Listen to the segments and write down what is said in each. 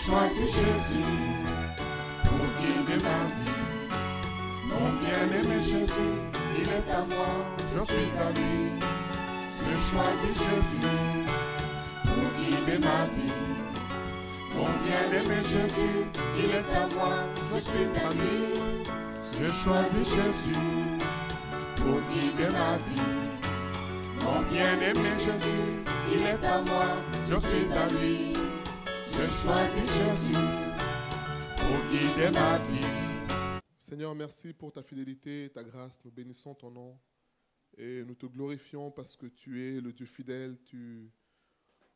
choisi Jésus pour guider ma vie. Mon bien-aimé Jésus, il est à moi, je suis à lui. J'ai choisi Jésus pour guider ma vie. Mon bien-aimé Jésus, il est à moi, je suis à lui. J'ai choisi Jésus pour guider ma vie. Mon bien-aimé Jésus, il est à moi, je suis à lui. J'ai choisi Jésus pour guider ma vie. Seigneur, merci pour ta fidélité et ta grâce. Nous bénissons ton nom et nous te glorifions parce que tu es le Dieu fidèle. Tu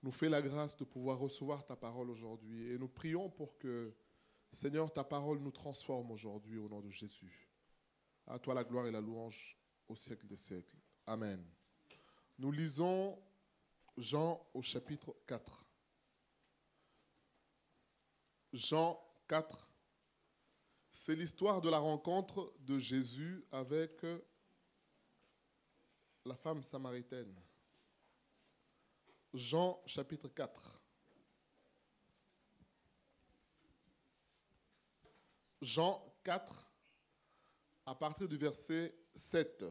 nous fais la grâce de pouvoir recevoir ta parole aujourd'hui. Et nous prions pour que, Seigneur, ta parole nous transforme aujourd'hui au nom de Jésus. À toi la gloire et la louange au siècle des siècles. Amen. Nous lisons Jean au chapitre 4. Jean 4, c'est l'histoire de la rencontre de Jésus avec la femme samaritaine. Jean chapitre 4. Jean 4, à partir du verset 7.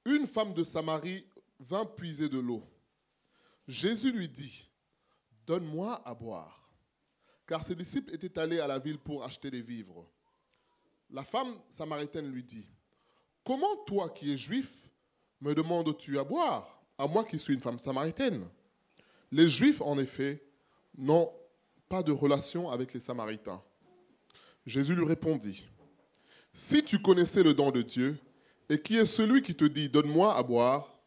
Une femme de Samarie vint puiser de l'eau. Jésus lui dit, « Donne-moi à boire. » Car ses disciples étaient allés à la ville pour acheter des vivres. La femme samaritaine lui dit, « Comment toi qui es juif me demandes-tu à boire, à moi qui suis une femme samaritaine ?» Les Juifs, en effet, n'ont pas de relation avec les Samaritains. Jésus lui répondit, « Si tu connaissais le don de Dieu, et qui est celui qui te dit, donne-moi à boire,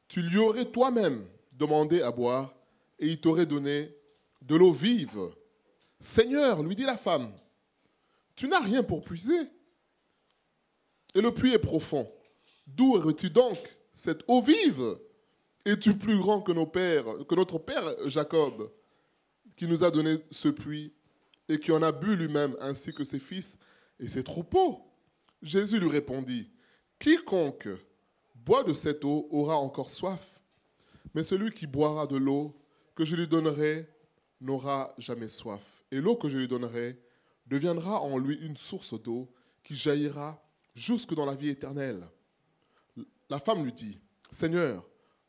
tu lui aurais toi-même demandé à boire, et il t'aurait donné de l'eau vive. Seigneur, lui dit la femme, tu n'as rien pour puiser, et le puits est profond. D'où aurais-tu donc cette eau vive? Es-tu plus grand que notre père Jacob, qui nous a donné ce puits, et qui en a bu lui-même, ainsi que ses fils et ses troupeaux? Jésus lui répondit, quiconque boit de cette eau aura encore soif, mais celui qui boira de l'eau que je lui donnerai n'aura jamais soif. Et l'eau que je lui donnerai deviendra en lui une source d'eau qui jaillira jusque dans la vie éternelle. La femme lui dit, Seigneur,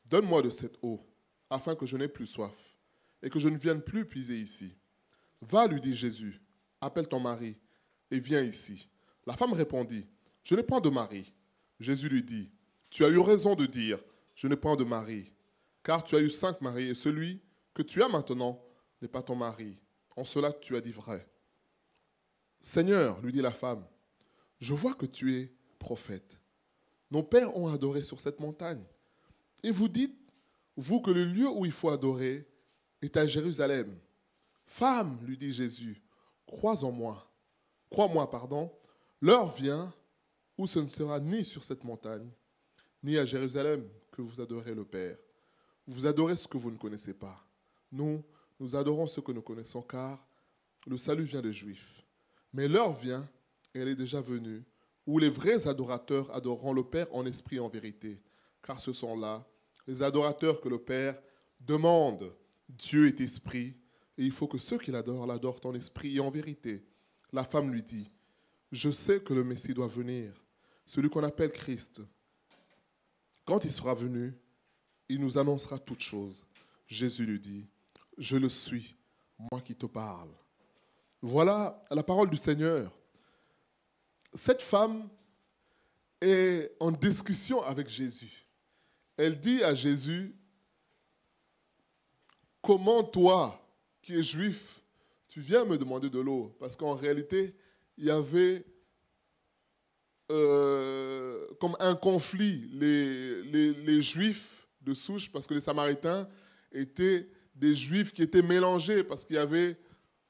donne-moi de cette eau, afin que je n'aie plus soif, et que je ne vienne plus puiser ici. Va, lui dit Jésus, appelle ton mari, et viens ici. La femme répondit, je n'ai point de mari. Jésus lui dit, tu as eu raison de dire, je n'ai point de mari, car tu as eu 5 maris, et celui que tu as maintenant n'est pas ton mari. En cela, tu as dit vrai. Seigneur, lui dit la femme, je vois que tu es prophète. Nos pères ont adoré sur cette montagne. Et vous dites, vous, que le lieu où il faut adorer est à Jérusalem. Femme, lui dit Jésus, crois-moi, l'heure vient où ce ne sera ni sur cette montagne, ni à Jérusalem que vous adorez le Père. Vous adorez ce que vous ne connaissez pas. Nous adorons ce que nous connaissons, car le salut vient des Juifs. Mais l'heure vient, et elle est déjà venue, où les vrais adorateurs adoreront le Père en esprit et en vérité, car ce sont là les adorateurs que le Père demande. Dieu est esprit, et il faut que ceux qui l'adorent en esprit et en vérité. La femme lui dit, je sais que le Messie doit venir, celui qu'on appelle Christ. Quand il sera venu, il nous annoncera toutes choses. Jésus lui dit, je le suis, moi qui te parle. Voilà la parole du Seigneur. Cette femme est en discussion avec Jésus. Elle dit à Jésus, comment toi, qui es juif, tu viens me demander de l'eau? Parce qu'en réalité, il y avait comme un conflit, les Juifs de souche, parce que les Samaritains étaient des Juifs qui étaient mélangés, parce qu'il y avait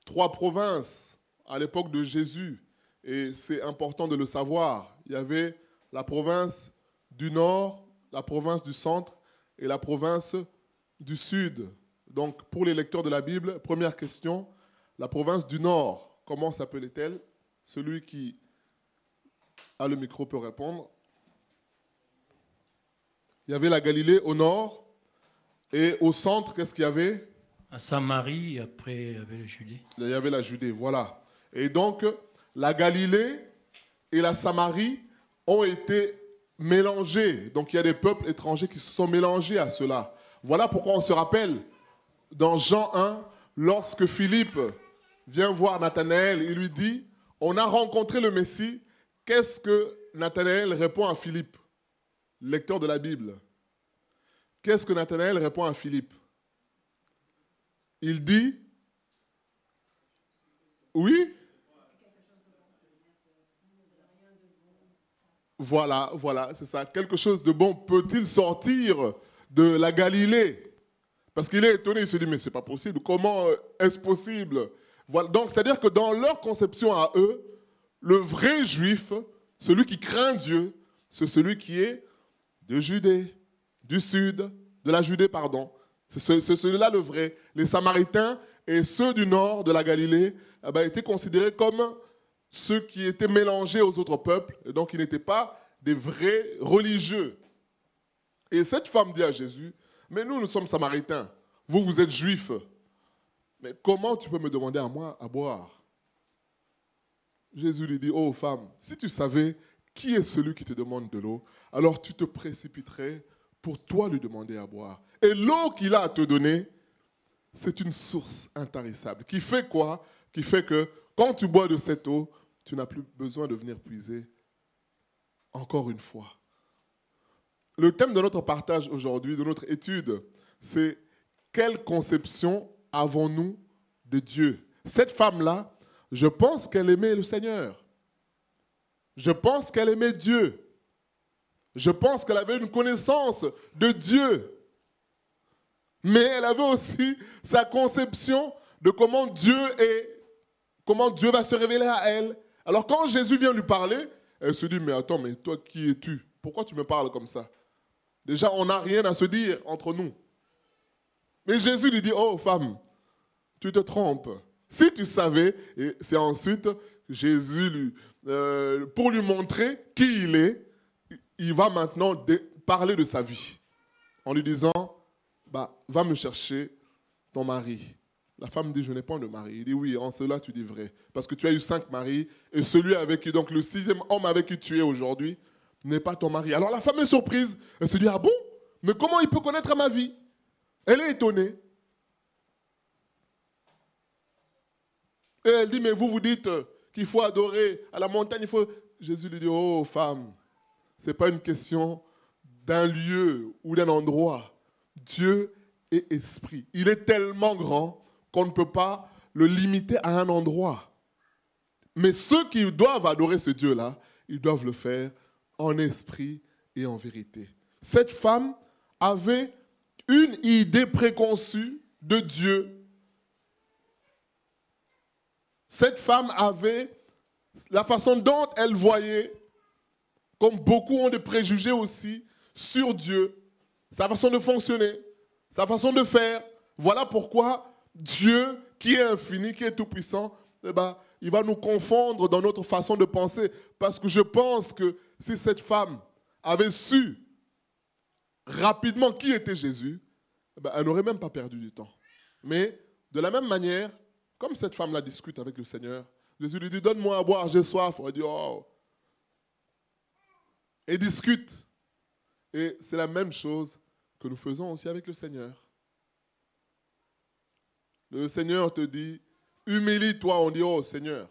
3 provinces à l'époque de Jésus, et c'est important de le savoir. Il y avait la province du nord, la province du centre et la province du sud. Donc, pour les lecteurs de la Bible, première question, la province du nord, comment s'appelait-elle? Celui qui a le micro peut répondre. Il y avait la Galilée au nord, et au centre, qu'est-ce qu'il y avait? À Samarie, après, il y avait la Judée. Il y avait la Judée, voilà. Et donc, la Galilée et la Samarie ont été mélangés. Donc, il y a des peuples étrangers qui se sont mélangés à cela. Voilà pourquoi on se rappelle, dans Jean 1, lorsque Philippe vient voir Nathanaël, il lui dit, on a rencontré le Messie. Qu'est-ce que Nathanaël répond à Philippe, lecteur de la Bible? Qu'est-ce que Nathanaël répond à Philippe? Il dit, oui. Voilà, c'est ça. Quelque chose de bon peut-il sortir de la Galilée? Parce qu'il est étonné, il se dit, mais c'est pas possible. Comment est-ce possible? Voilà. Donc, c'est-à-dire que dans leur conception à eux, le vrai juif, celui qui craint Dieu, c'est celui qui est de Judée, du sud, de la Judée, pardon. C'est celui-là le vrai. Les Samaritains et ceux du nord de la Galilée étaient considérés comme ceux qui étaient mélangés aux autres peuples, et donc ils n'étaient pas des vrais religieux. Et cette femme dit à Jésus, mais nous sommes Samaritains, vous êtes Juifs, mais comment tu peux me demander à moi à boire? Jésus lui dit, oh femme, si tu savais qui est celui qui te demande de l'eau, alors tu te précipiterais pour toi lui demander à boire. Et l'eau qu'il a à te donner, c'est une source intarissable. Qui fait quoi? Qui fait que quand tu bois de cette eau, tu n'as plus besoin de venir puiser encore une fois. Le thème de notre partage aujourd'hui, de notre étude, c'est quelle conception avons-nous de Dieu? Cette femme-là, je pense qu'elle aimait le Seigneur. Je pense qu'elle aimait Dieu. Je pense qu'elle avait une connaissance de Dieu. Mais elle avait aussi sa conception de comment Dieu est, comment Dieu va se révéler à elle. Alors quand Jésus vient lui parler, elle se dit, mais attends, mais toi qui es-tu? Pourquoi tu me parles comme ça? Déjà, on n'a rien à se dire entre nous. Mais Jésus lui dit, oh femme, tu te trompes. Si tu savais, et c'est ensuite Jésus, pour lui montrer qui il est, il va maintenant parler de sa vie. En lui disant, va me chercher ton mari. La femme dit, je n'ai pas de mari. Il dit, oui, en cela tu dis vrai. Parce que tu as eu 5 maris, et celui avec qui, donc le 6e homme avec qui tu es aujourd'hui, n'est pas ton mari. Alors la femme est surprise. Elle se dit, ah bon? Mais comment il peut connaître ma vie? Elle est étonnée. Et elle dit, mais vous dites qu'il faut adorer à la montagne, il faut... Jésus lui dit, oh femme, ce n'est pas une question d'un lieu ou d'un endroit. Dieu est esprit. Il est tellement grand qu'on ne peut pas le limiter à un endroit. Mais ceux qui doivent adorer ce Dieu-là, ils doivent le faire en esprit et en vérité. Cette femme avait une idée préconçue de Dieu. Cette femme avait la façon dont elle voyait, comme beaucoup ont des préjugés aussi, sur Dieu, sa façon de fonctionner, sa façon de faire. Voilà pourquoi Dieu, qui est infini, qui est tout-puissant, il va nous confondre dans notre façon de penser. Parce que je pense que si cette femme avait su rapidement qui était Jésus, elle n'aurait même pas perdu du temps. Mais de la même manière, comme cette femme-là discute avec le Seigneur, Jésus lui dit, donne-moi à boire, j'ai soif. Elle dit, oh. Et discute. Et c'est la même chose que nous faisons aussi avec le Seigneur. Le Seigneur te dit, humilie-toi, on dit, oh Seigneur.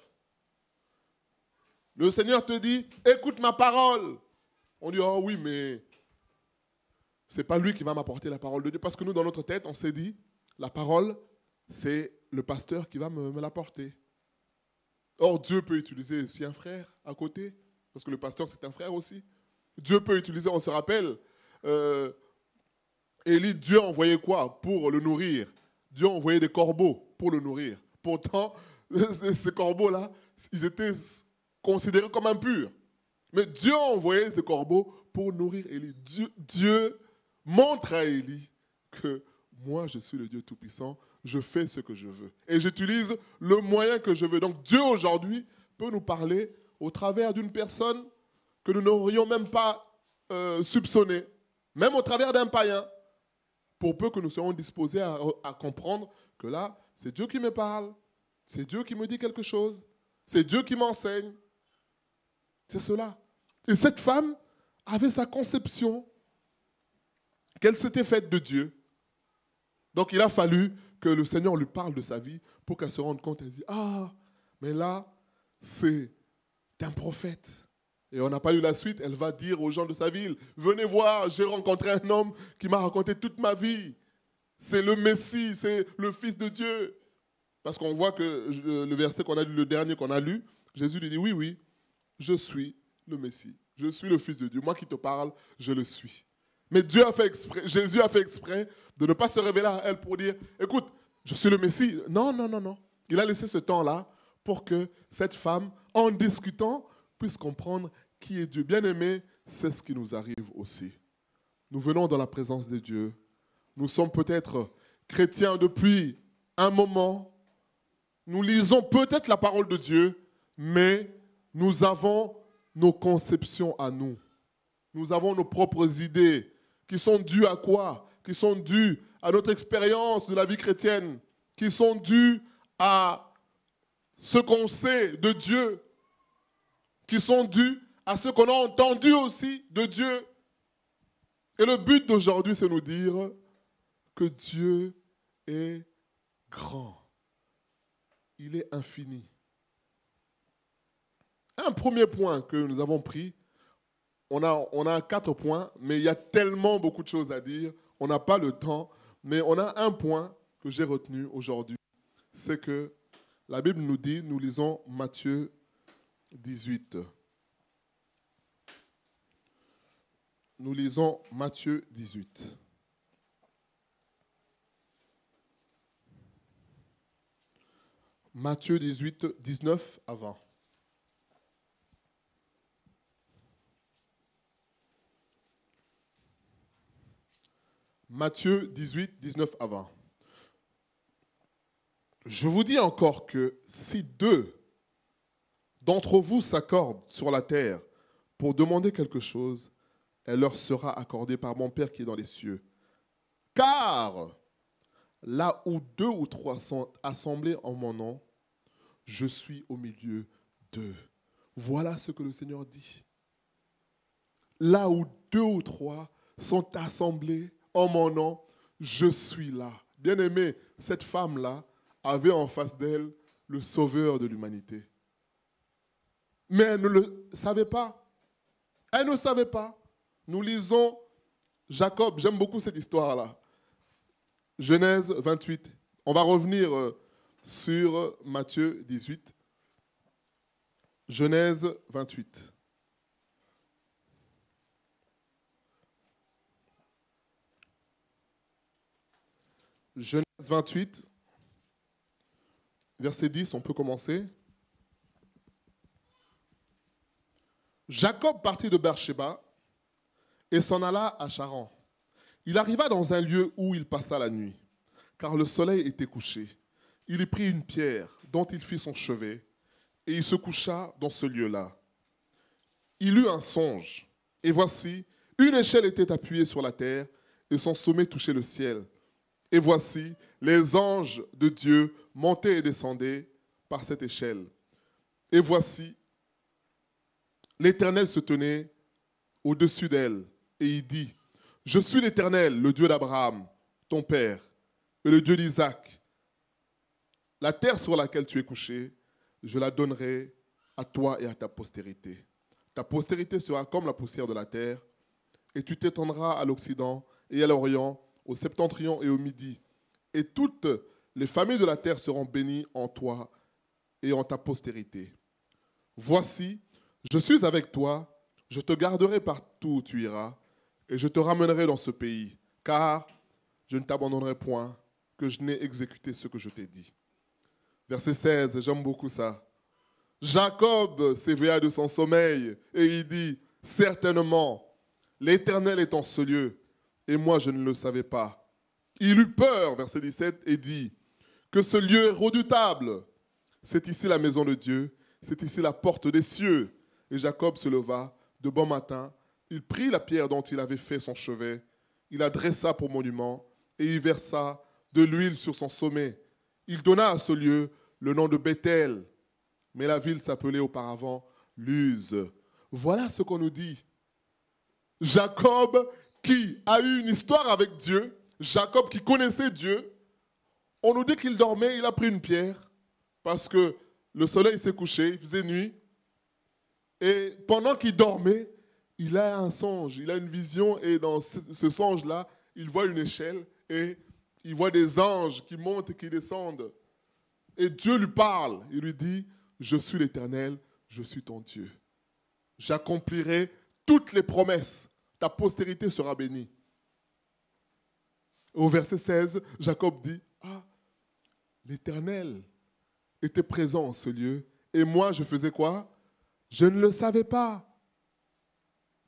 Le Seigneur te dit, écoute ma parole. On dit, oh oui, mais ce n'est pas lui qui va m'apporter la parole de Dieu. Parce que nous, dans notre tête, on s'est dit, la parole, c'est le pasteur qui va me l'apporter. Or, Dieu peut utiliser aussi un frère à côté, parce que le pasteur, c'est un frère aussi. Dieu peut utiliser, on se rappelle, Élie, Dieu a envoyé quoi pour le nourrir? Dieu a envoyé des corbeaux pour le nourrir. Pourtant, ces corbeaux-là, ils étaient considérés comme impurs. Mais Dieu a envoyé ces corbeaux pour nourrir Élie. Dieu montre à Élie que moi, je suis le Dieu Tout-Puissant, je fais ce que je veux. Et j'utilise le moyen que je veux. Donc Dieu, aujourd'hui, peut nous parler au travers d'une personne que nous n'aurions même pas soupçonnée, même au travers d'un païen, pour peu que nous soyons disposés à comprendre que là, c'est Dieu qui me parle, c'est Dieu qui me dit quelque chose, c'est Dieu qui m'enseigne. C'est cela. Et cette femme avait sa conception qu'elle s'était faite de Dieu. Donc il a fallu que le Seigneur lui parle de sa vie pour qu'elle se rende compte, elle dit, ah, mais là, c'est un prophète. Et on n'a pas lu la suite, elle va dire aux gens de sa ville, venez voir, j'ai rencontré un homme qui m'a raconté toute ma vie. C'est le Messie, c'est le Fils de Dieu. Parce qu'on voit que le verset qu'on a lu, le dernier qu'on a lu, Jésus lui dit, oui, oui, je suis le Messie, je suis le Fils de Dieu. Moi qui te parle, je le suis. Mais Dieu a fait exprès, Jésus a fait exprès de ne pas se révéler à elle pour dire, écoute, je suis le Messie. Non, non, non, non. Il a laissé ce temps-là pour que cette femme, en discutant, puisse comprendre qui est Dieu. Bien-aimé, c'est ce qui nous arrive aussi. Nous venons dans la présence de Dieu. Nous sommes peut-être chrétiens depuis un moment. Nous lisons peut-être la parole de Dieu, mais nous avons nos conceptions à nous. Nous avons nos propres idées qui sont dues à quoi? Qui sont dues à notre expérience de la vie chrétienne, qui sont dues à ce qu'on sait de Dieu, qui sont dues à ce qu'on a entendu aussi de Dieu. Et le but d'aujourd'hui, c'est nous dire que Dieu est grand. Il est infini. Un premier point que nous avons pris, on a 4 points, mais il y a tellement beaucoup de choses à dire, on n'a pas le temps, mais on a un point que j'ai retenu aujourd'hui, c'est que la Bible nous dit, nous lisons Matthieu 18. Nous lisons Matthieu 18. Matthieu 18, 19 à 20. Matthieu 18, 19 à 20. Je vous dis encore que si 2 d'entre vous s'accordent sur la terre pour demander quelque chose, elle leur sera accordée par mon Père qui est dans les cieux. Car là où 2 ou 3 sont assemblés en mon nom, je suis au milieu d'eux. Voilà ce que le Seigneur dit. Là où 2 ou 3 sont assemblés en mon nom, je suis là. Bien-aimé, cette femme-là avait en face d'elle le sauveur de l'humanité. Mais elle ne le savait pas. Elle ne savait pas. Nous lisons Jacob, j'aime beaucoup cette histoire-là. Genèse 28. On va revenir sur Matthieu 18. Genèse 28. Genèse 28, verset 10, on peut commencer. Jacob partit de Beersheba et s'en alla à Charan. Il arriva dans un lieu où il passa la nuit, car le soleil était couché. Il y prit une pierre dont il fit son chevet, et il se coucha dans ce lieu-là. Il eut un songe, et voici, une échelle était appuyée sur la terre, et son sommet touchait le ciel. Et voici, les anges de Dieu montaient et descendaient par cette échelle. Et voici, l'Éternel se tenait au-dessus d'elle, et il dit, « Je suis l'Éternel, le Dieu d'Abraham, ton père, et le Dieu d'Isaac. La terre sur laquelle tu es couché, je la donnerai à toi et à ta postérité. Ta postérité sera comme la poussière de la terre, et tu t'étendras à l'Occident et à l'Orient, au septentrion et au midi. Et toutes les familles de la terre seront bénies en toi et en ta postérité. Voici, je suis avec toi, je te garderai partout où tu iras, et je te ramènerai dans ce pays, car je ne t'abandonnerai point, que je n'ai exécuté ce que je t'ai dit. » Verset 16, j'aime beaucoup ça. Jacob s'éveilla de son sommeil et il dit, « Certainement, l'Éternel est en ce lieu, et moi je ne le savais pas. » Il eut peur, verset 17, et dit, « Que ce lieu est redoutable. C'est ici la maison de Dieu, c'est ici la porte des cieux. » Et Jacob se leva de bon matin, il prit la pierre dont il avait fait son chevet, il la dressa pour monument, et y versa de l'huile sur son sommet. Il donna à ce lieu le nom de Bethel, mais la ville s'appelait auparavant Luz. Voilà ce qu'on nous dit. Jacob qui a eu une histoire avec Dieu, Jacob qui connaissait Dieu, on nous dit qu'il dormait, il a pris une pierre parce que le soleil s'est couché, il faisait nuit. Et pendant qu'il dormait, il a un songe, il a une vision et dans ce songe-là, il voit une échelle et il voit des anges qui montent et qui descendent. Et Dieu lui parle, il lui dit, je suis l'Éternel, je suis ton Dieu. J'accomplirai toutes les promesses, ta postérité sera bénie. Au verset 16, Jacob dit, l'Éternel était présent en ce lieu et moi je faisais quoi? Je ne le savais pas.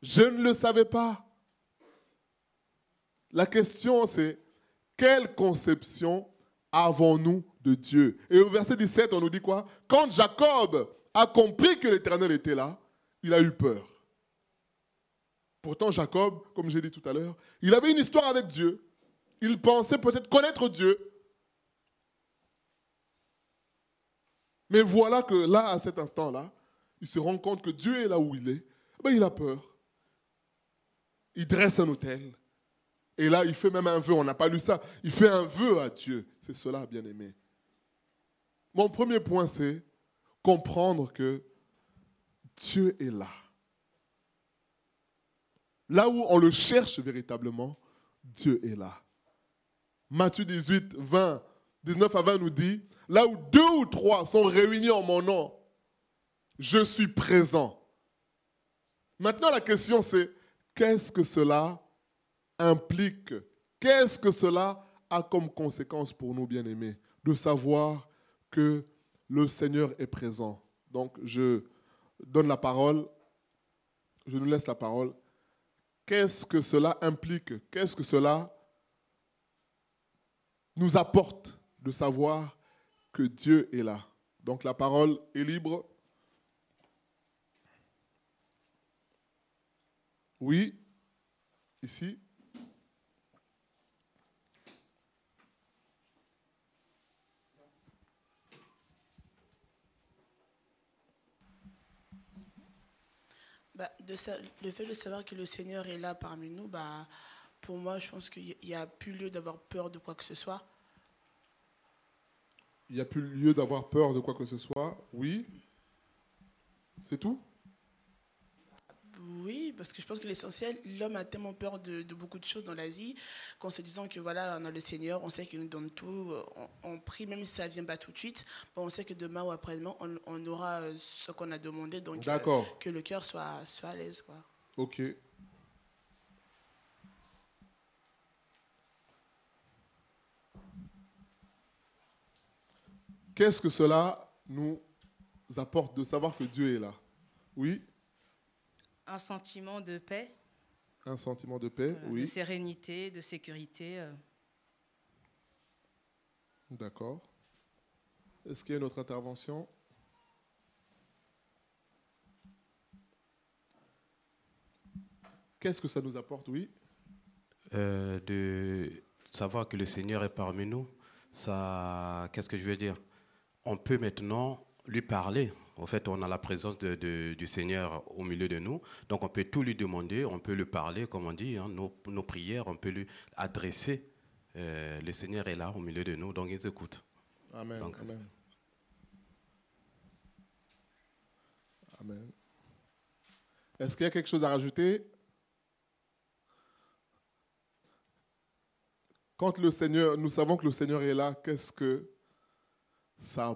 Je ne le savais pas. La question c'est, quelle conception avons-nous de Dieu? Et au verset 17, on nous dit quoi? Quand Jacob a compris que l'Éternel était là, il a eu peur. Pourtant, Jacob, comme j'ai dit tout à l'heure, il avait une histoire avec Dieu. Il pensait peut-être connaître Dieu. Mais voilà que là, à cet instant-là, il se rend compte que Dieu est là où il est. Ben, il a peur. Il dresse un autel. Et là, il fait même un vœu. On n'a pas lu ça. Il fait un vœu à Dieu. C'est cela, bien-aimé. Mon premier point, c'est comprendre que Dieu est là. Là où on le cherche véritablement, Dieu est là. Matthieu 18, 20, 19 à 20 nous dit, là où 2 ou 3 sont réunis en mon nom, je suis présent. Maintenant, la question c'est, qu'est-ce que cela implique? Qu'est-ce que cela a comme conséquence pour nous, bien-aimés? De savoir que le Seigneur est présent. Donc, je donne la parole, je nous laisse la parole. Qu'est-ce que cela implique? Qu'est-ce que cela nous apporte de savoir que Dieu est là? Donc, la parole est libre. Oui, ici. Le fait de savoir que le Seigneur est là parmi nous, pour moi, je pense qu'il n'y a plus lieu d'avoir peur de quoi que ce soit. Il n'y a plus lieu d'avoir peur de quoi que ce soit. Oui. C'est tout? Oui, parce que je pense que l'essentiel, l'homme a tellement peur de beaucoup de choses dans la vie qu'en se disant que voilà, on a le Seigneur, on sait qu'il nous donne tout, on prie, même si ça ne vient pas tout de suite, on sait que demain ou après-demain, on aura ce qu'on a demandé, donc que le cœur soit à l'aise, quoi. Ok. Qu'est-ce que cela nous apporte de savoir que Dieu est là? Oui. Un sentiment de paix. Un sentiment de paix, oui. De sérénité, de sécurité. D'accord. Est-ce qu'il y a une autre intervention? Qu'est-ce que ça nous apporte, oui? De savoir que le Seigneur est parmi nous, ça, qu'est-ce que je veux dire? On peut maintenant lui parler. En fait, on a la présence du Seigneur au milieu de nous. Donc, on peut tout lui demander, on peut lui parler, comme on dit, hein, nos prières, on peut lui adresser. Le Seigneur est là au milieu de nous, donc il écoute. Amen. Donc, amen. Amen. Est-ce qu'il y a quelque chose à rajouter? Quand le Seigneur, nous savons que le Seigneur est là, qu'est-ce que ça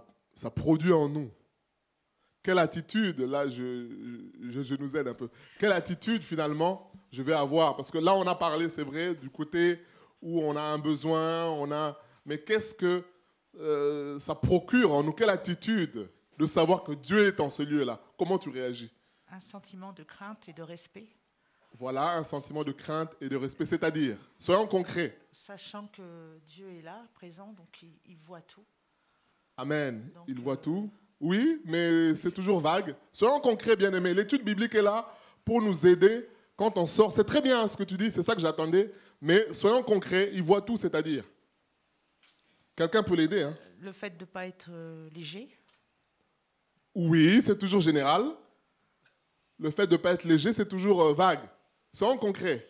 produit en nous? Quelle attitude, là je nous aide un peu, quelle attitude finalement je vais avoir? Parce que là on a parlé, c'est vrai, du côté où on a un besoin, mais qu'est-ce que ça procure en nous? Quelle attitude de savoir que Dieu est en ce lieu-là? Comment tu réagis? Un sentiment de crainte et de respect. Voilà, un sentiment de crainte et de respect, c'est-à-dire, soyons concrets. Sachant que Dieu est là, présent, donc il voit tout. Amen. Donc, Il voit tout. Oui, mais c'est toujours vague. Soyons concrets, bien-aimés. L'étude biblique est là pour nous aider quand on sort. C'est très bien ce que tu dis, c'est ça que j'attendais. Mais soyons concrets, il voit tout, c'est-à-dire. Quelqu'un peut l'aider, hein? Le fait de ne pas être léger. Oui, c'est toujours général. Le fait de ne pas être léger, c'est toujours vague. Soyons concrets.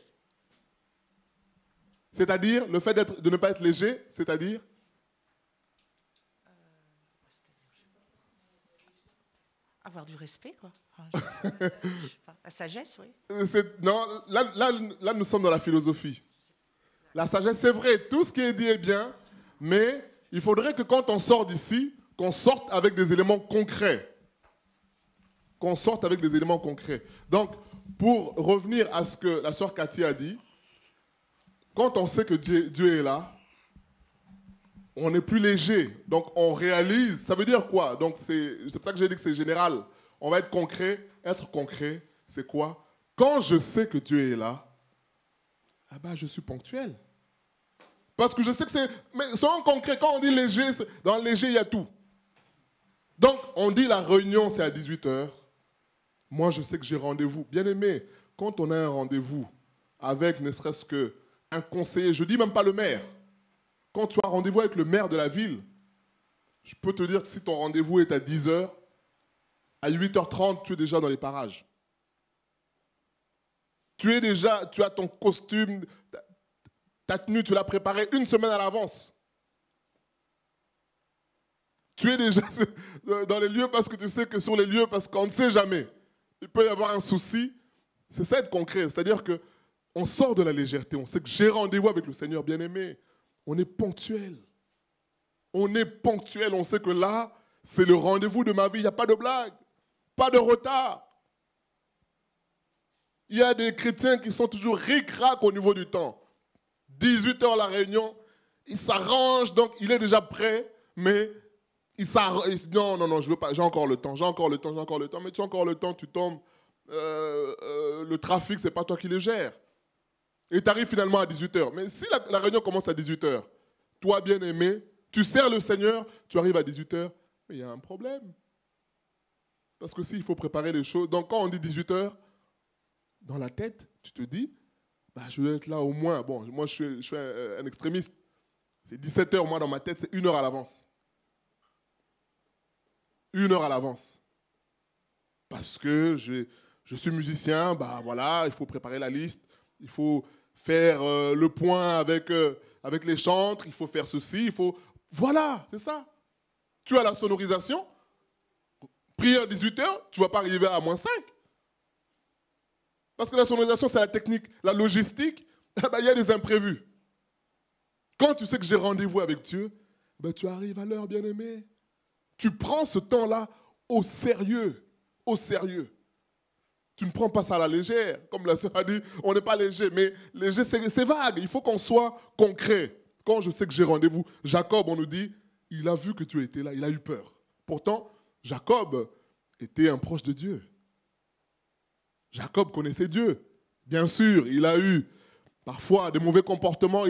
C'est-à-dire, le fait de ne pas être léger, c'est-à-dire Avoir du respect, quoi. Enfin, je sais pas. La sagesse, oui. Non, là, nous sommes dans la philosophie. La sagesse, c'est vrai, tout ce qui est dit est bien, mais il faudrait que quand on sort d'ici, qu'on sorte avec des éléments concrets. Qu'on sorte avec des éléments concrets. Donc, pour revenir à ce que la sœur Cathy a dit, quand on sait que Dieu est là, on est plus léger. Donc, on réalise. Ça veut dire quoi? Donc, c'est pour ça que j'ai dit que c'est général. On va être concret. Être concret, c'est quoi? Quand je sais que Dieu est là, ah ben, je suis ponctuel. Parce que je sais que c'est... Mais soyons concrets. Quand on dit léger, dans le léger, il y a tout. Donc, on dit la réunion, c'est à 18h. Moi, je sais que j'ai rendez-vous. Bien aimé, quand on a un rendez-vous avec ne serait-ce qu'un conseiller, je ne dis même pas le maire. Quand tu as rendez-vous avec le maire de la ville, je peux te dire que si ton rendez-vous est à 10h, à 8h30, tu es déjà dans les parages. Tu as ton costume, ta tenue, tu l'as préparée une semaine à l'avance. Tu es déjà dans les lieux parce que tu sais que sur les lieux, parce qu'on ne sait jamais, il peut y avoir un souci. C'est ça être concret, c'est-à-dire qu'on sort de la légèreté, on sait que j'ai rendez-vous avec le Seigneur bien-aimé. On est ponctuel. On est ponctuel, on sait que là, c'est le rendez-vous de ma vie, il n'y a pas de blague, pas de retard. Il y a des chrétiens qui sont toujours ric-rac au niveau du temps. 18h la réunion, il s'arrange, donc il est déjà prêt, mais il s'arrange. Non, je veux pas, j'ai encore le temps, mais tu as encore le temps, tu tombes. Le trafic, ce n'est pas toi qui le gères. Et tu arrives finalement à 18h. Mais si la réunion commence à 18h, toi bien-aimé, tu sers le Seigneur, tu arrives à 18h, mais il y a un problème. Parce que s'il faut préparer les choses, donc quand on dit 18h, dans la tête, tu te dis, bah, je vais être là au moins. Bon, moi je suis un extrémiste. C'est 17h, moi dans ma tête, c'est 1h à l'avance. 1h à l'avance. Parce que je suis musicien, bah voilà, il faut préparer la liste, il faut faire le point avec les chantres, il faut faire ceci, il faut... Voilà, c'est ça. Tu as la sonorisation, prière 18h, tu ne vas pas arriver à -5. Parce que la sonorisation, c'est la technique. La logistique, il y a des imprévus. Quand tu sais que j'ai rendez-vous avec Dieu, tu arrives à l'heure, bien-aimé. Tu prends ce temps-là au sérieux. Au sérieux. Tu ne prends pas ça à la légère. Comme la sœur a dit, on n'est pas léger. Mais léger, c'est vague. Il faut qu'on soit concret. Quand je sais que j'ai rendez-vous, Jacob, on nous dit, il a vu que tu étais là, il a eu peur. Pourtant, Jacob était un proche de Dieu. Jacob connaissait Dieu. Bien sûr, il a eu parfois des mauvais comportements,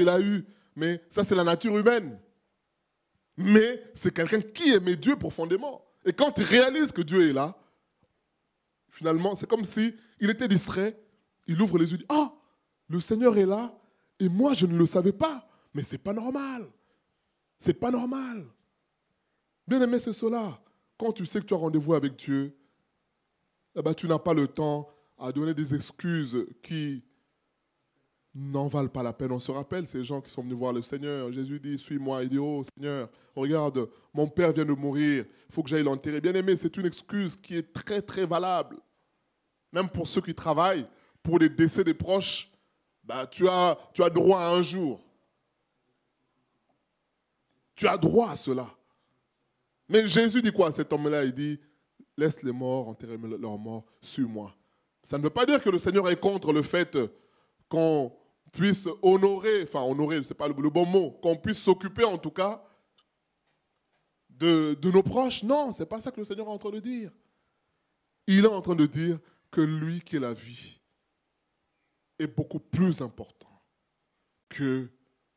mais ça c'est la nature humaine. Mais c'est quelqu'un qui aimait Dieu profondément. Et quand il réalise que Dieu est là, finalement, c'est comme si il était distrait, il ouvre les yeux, il dit, ah, le Seigneur est là, et moi je ne le savais pas. Mais c'est pas normal. C'est pas normal. Bien aimé, c'est cela. Quand tu sais que tu as rendez-vous avec Dieu, tu n'as pas le temps à donner des excuses qui n'en valent pas la peine. On se rappelle ces gens qui sont venus voir le Seigneur. Jésus dit, suis-moi. Il dit, oh Seigneur, regarde, mon père vient de mourir. Il faut que j'aille l'enterrer. Bien aimé, c'est une excuse qui est très, très valable. Même pour ceux qui travaillent, pour les décès des proches, tu as droit à un jour. Tu as droit à cela. Mais Jésus dit quoi à cet homme-là? Il dit, laisse les morts enterrer leurs morts, suis-moi. Ça ne veut pas dire que le Seigneur est contre le fait qu'on puisse honorer, ce n'est pas le bon mot, qu'on puisse s'occuper en tout cas de nos proches. Non, ce n'est pas ça que le Seigneur est en train de dire. Il est en train de dire que lui qui est la vie est beaucoup plus important que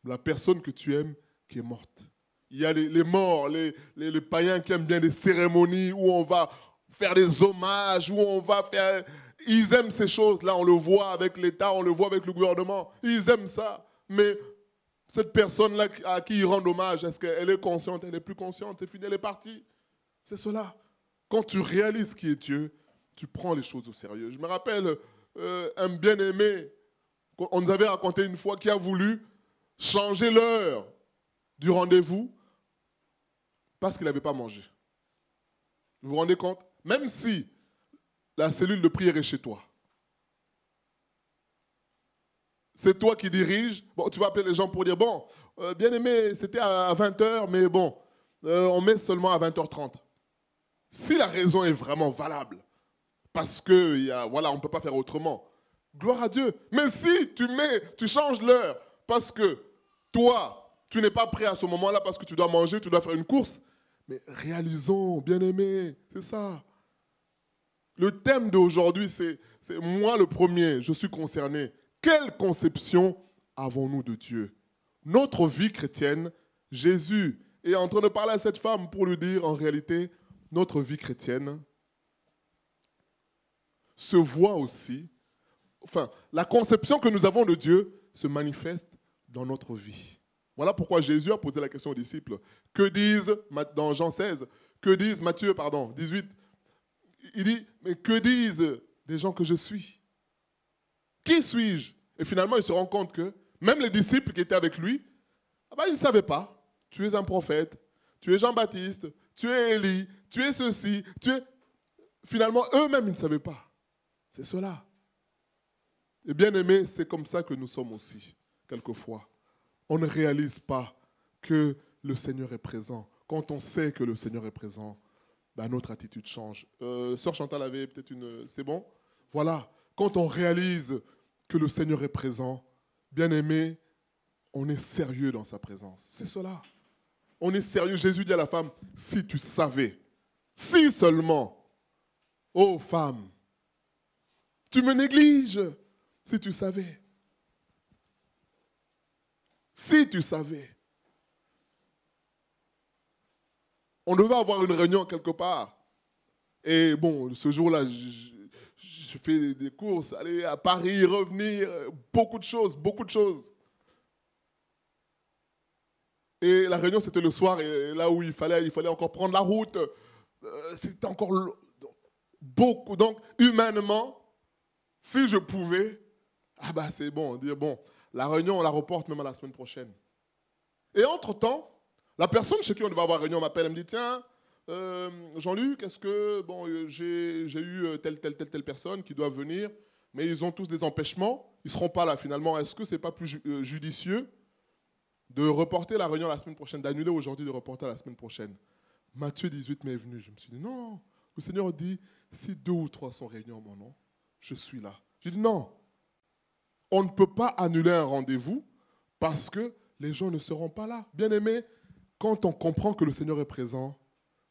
la personne que tu aimes qui est morte. Il y a les morts, les païens qui aiment bien les cérémonies où on va faire des hommages, où on va faire... Ils aiment ces choses-là, on le voit avec l'État, on le voit avec le gouvernement. Ils aiment ça. mais cette personne-là à qui il rend hommage, est-ce qu'elle est consciente, elle est plus consciente, c'est fini, elle est partie. C'est cela. Quand tu réalises qui est Dieu, tu prends les choses au sérieux. Je me rappelle un bien-aimé, on nous avait raconté une fois, qui a voulu changer l'heure du rendez-vous parce qu'il n'avait pas mangé. Vous vous rendez compte? Même si la cellule de prière est chez toi, c'est toi qui diriges. Bon, tu vas appeler les gens pour dire, bon, bien aimé, c'était à 20h, mais bon, on met seulement à 20h30. Si la raison est vraiment valable, parce que voilà, on ne peut pas faire autrement, gloire à Dieu. Mais si tu changes l'heure parce que toi, tu n'es pas prêt à ce moment-là parce que tu dois manger, tu dois faire une course, mais réalisons, bien aimé, c'est ça. Le thème d'aujourd'hui, c'est moi le premier, je suis concerné. Quelle conception avons-nous de Dieu? Notre vie chrétienne, Jésus est en train de parler à cette femme pour lui dire, en réalité, notre vie chrétienne se voit aussi, enfin, la conception que nous avons de Dieu se manifeste dans notre vie. Voilà pourquoi Jésus a posé la question aux disciples. Que disent, dans Jean 16, que disent, Matthieu, 18, il dit, mais que disent des gens que je suis? Qui suis-je? Et finalement, il se rend compte que même les disciples qui étaient avec lui, ils ne savaient pas. Tu es un prophète, tu es Jean-Baptiste, tu es Élie, tu es ceci, tu es... Finalement, eux-mêmes, ils ne savaient pas. C'est cela. Et bien aimé, c'est comme ça que nous sommes aussi, quelquefois. On ne réalise pas que le Seigneur est présent. Quand on sait que le Seigneur est présent, notre attitude change. Sœur Chantal avait peut-être une... C'est bon? Voilà. Quand on réalise que le Seigneur est présent, bien aimé, on est sérieux dans sa présence. C'est cela. On est sérieux. Jésus dit à la femme, si tu savais, si seulement, ô femme, tu me négliges, si tu savais. Si tu savais. On devait avoir une réunion quelque part. Et bon, ce jour-là, je fais des courses, aller à Paris, revenir, beaucoup de choses, beaucoup de choses. Et la réunion, c'était le soir, et là où il fallait encore prendre la route. C'était encore beaucoup. Donc, humainement, si je pouvais, c'est bon, dire, bon, la réunion, on la reporte même à la semaine prochaine. Et entre-temps, la personne chez qui on devait avoir réunion m'appelle, elle me dit, tiens, Jean-Luc, est-ce que, bon, j'ai eu telle personne qui doit venir, mais ils ont tous des empêchements, ils ne seront pas là finalement. Est-ce que ce n'est pas plus judicieux de reporter la réunion la semaine prochaine, d'annuler aujourd'hui, de reporter la semaine prochaine? Matthieu 18 m'est venu. Je me suis dit, non, le Seigneur dit, si 2 ou 3 sont réunis en mon nom, je suis là. J'ai dit, non, on ne peut pas annuler un rendez-vous parce que les gens ne seront pas là. Bien aimé, quand on comprend que le Seigneur est présent,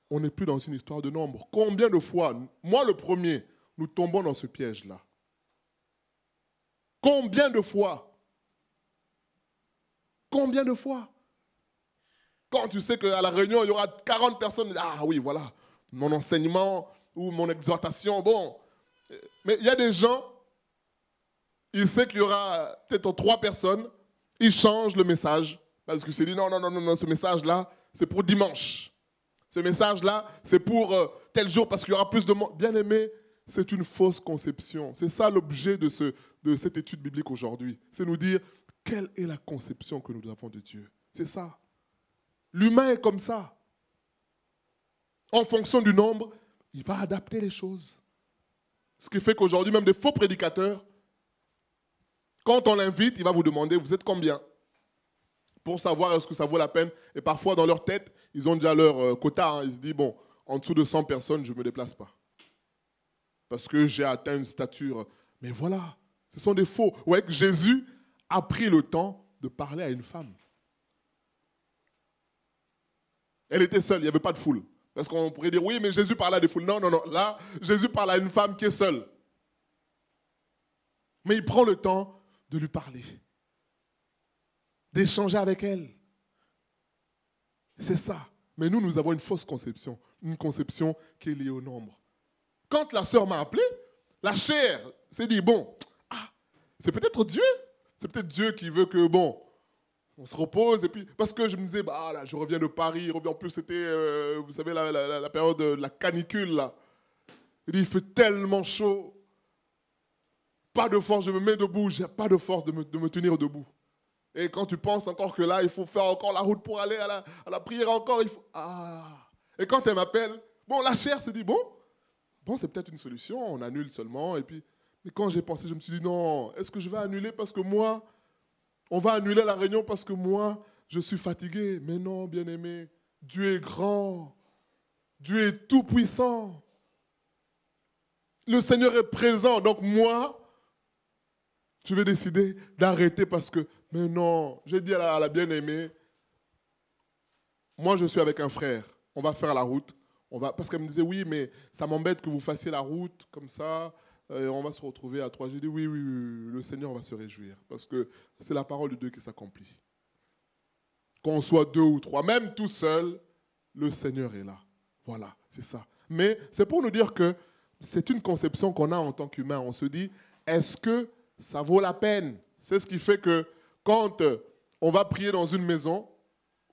on n'est plus dans une histoire de nombre. Combien de fois, moi le premier, nous tombons dans ce piège-là? Combien de fois? Combien de fois? Quand tu sais qu'à la réunion, il y aura 40 personnes, ah oui, voilà, mon enseignement ou mon exhortation, bon. Mais il y a des gens, ils savent qu'il y aura peut-être 3 personnes, ils changent le message. Parce qu'ils se disent, non, ce message-là, c'est pour dimanche. Ce message-là, c'est pour tel jour, parce qu'il y aura plus de monde. Bien aimé, c'est une fausse conception. C'est ça l'objet de cette étude biblique aujourd'hui. C'est nous dire, quelle est la conception que nous avons de Dieu? C'est ça. L'humain est comme ça. En fonction du nombre, il va adapter les choses. Ce qui fait qu'aujourd'hui, même des faux prédicateurs, quand on l'invite, il va vous demander, vous êtes combien? Pour savoir est-ce que ça vaut la peine. Et parfois, dans leur tête, ils ont déjà leur quota. Hein. Ils se disent, bon, en dessous de 100 personnes, je ne me déplace pas. Parce que j'ai atteint une stature. Mais voilà, ce sont des faux. Vous voyez que Jésus a pris le temps de parler à une femme. Elle était seule, il n'y avait pas de foule. Parce qu'on pourrait dire, oui, mais Jésus parlait à des foules. Non. Là, Jésus parle à une femme qui est seule. Mais il prend le temps de lui parler. D'échanger avec elle. C'est ça. Mais nous avons une fausse conception. Une conception qui est liée au nombre. Quand la sœur m'a appelé, la chair s'est dit, bon, c'est peut-être Dieu. C'est peut-être Dieu qui veut que, bon, on se repose. Et puis, parce que je me disais, bah, là, je reviens de Paris. En plus, c'était, vous savez, la période de la canicule, là. Il dit, il fait tellement chaud. Pas de force, je me mets debout. J'ai pas de force de me tenir debout. Et quand tu penses encore que là, il faut faire encore la route pour aller à la prière encore, il faut... Ah. Et quand elle m'appelle, bon, la chair se dit, bon, c'est peut-être une solution, on annule seulement. Et puis, mais quand j'ai pensé, je me suis dit, non, est-ce que je vais annuler parce que moi, on va annuler la réunion parce que moi, je suis fatigué. Mais non, bien-aimé, Dieu est grand, Dieu est tout-puissant. Le Seigneur est présent, donc moi, je vais décider d'arrêter parce que, mais non, j'ai dit à la bien-aimée, moi je suis avec un frère, on va faire la route, parce qu'elle me disait, oui, mais ça m'embête que vous fassiez la route comme ça, on va se retrouver à 3. J'ai dit, oui, le Seigneur va se réjouir, parce que c'est la parole de Dieu qui s'accomplit. Qu'on soit 2 ou 3, même tout seul, le Seigneur est là. Voilà, c'est ça. Mais c'est pour nous dire que c'est une conception qu'on a en tant qu'humain. On se dit, est-ce que ça vaut la peine? C'est ce qui fait que quand on va prier dans une maison,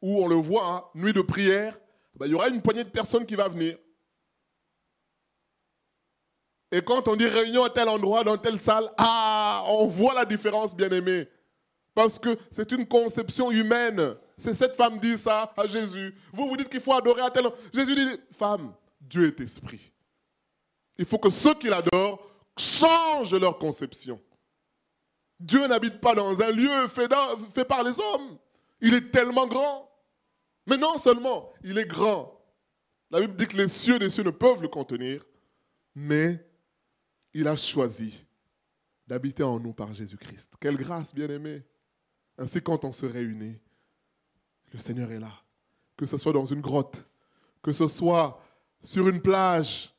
où on le voit, hein, nuit de prière, ben, il y aura une poignée de personnes qui va venir. Et quand on dit réunion à tel endroit, dans telle salle, on voit la différence, bien-aimé. Parce que c'est une conception humaine. C'est cette femme dit ça à Jésus. Vous dites qu'il faut adorer à tel endroit. Jésus dit, femme, Dieu est esprit. Il faut que ceux qui l'adorent changent leur conception. Dieu n'habite pas dans un lieu fait par les hommes. Il est tellement grand. Mais non seulement, il est grand. La Bible dit que les cieux des cieux ne peuvent le contenir, mais il a choisi d'habiter en nous par Jésus-Christ. Quelle grâce, bien-aimé. Ainsi, quand on se réunit, le Seigneur est là. Que ce soit dans une grotte, que ce soit sur une plage,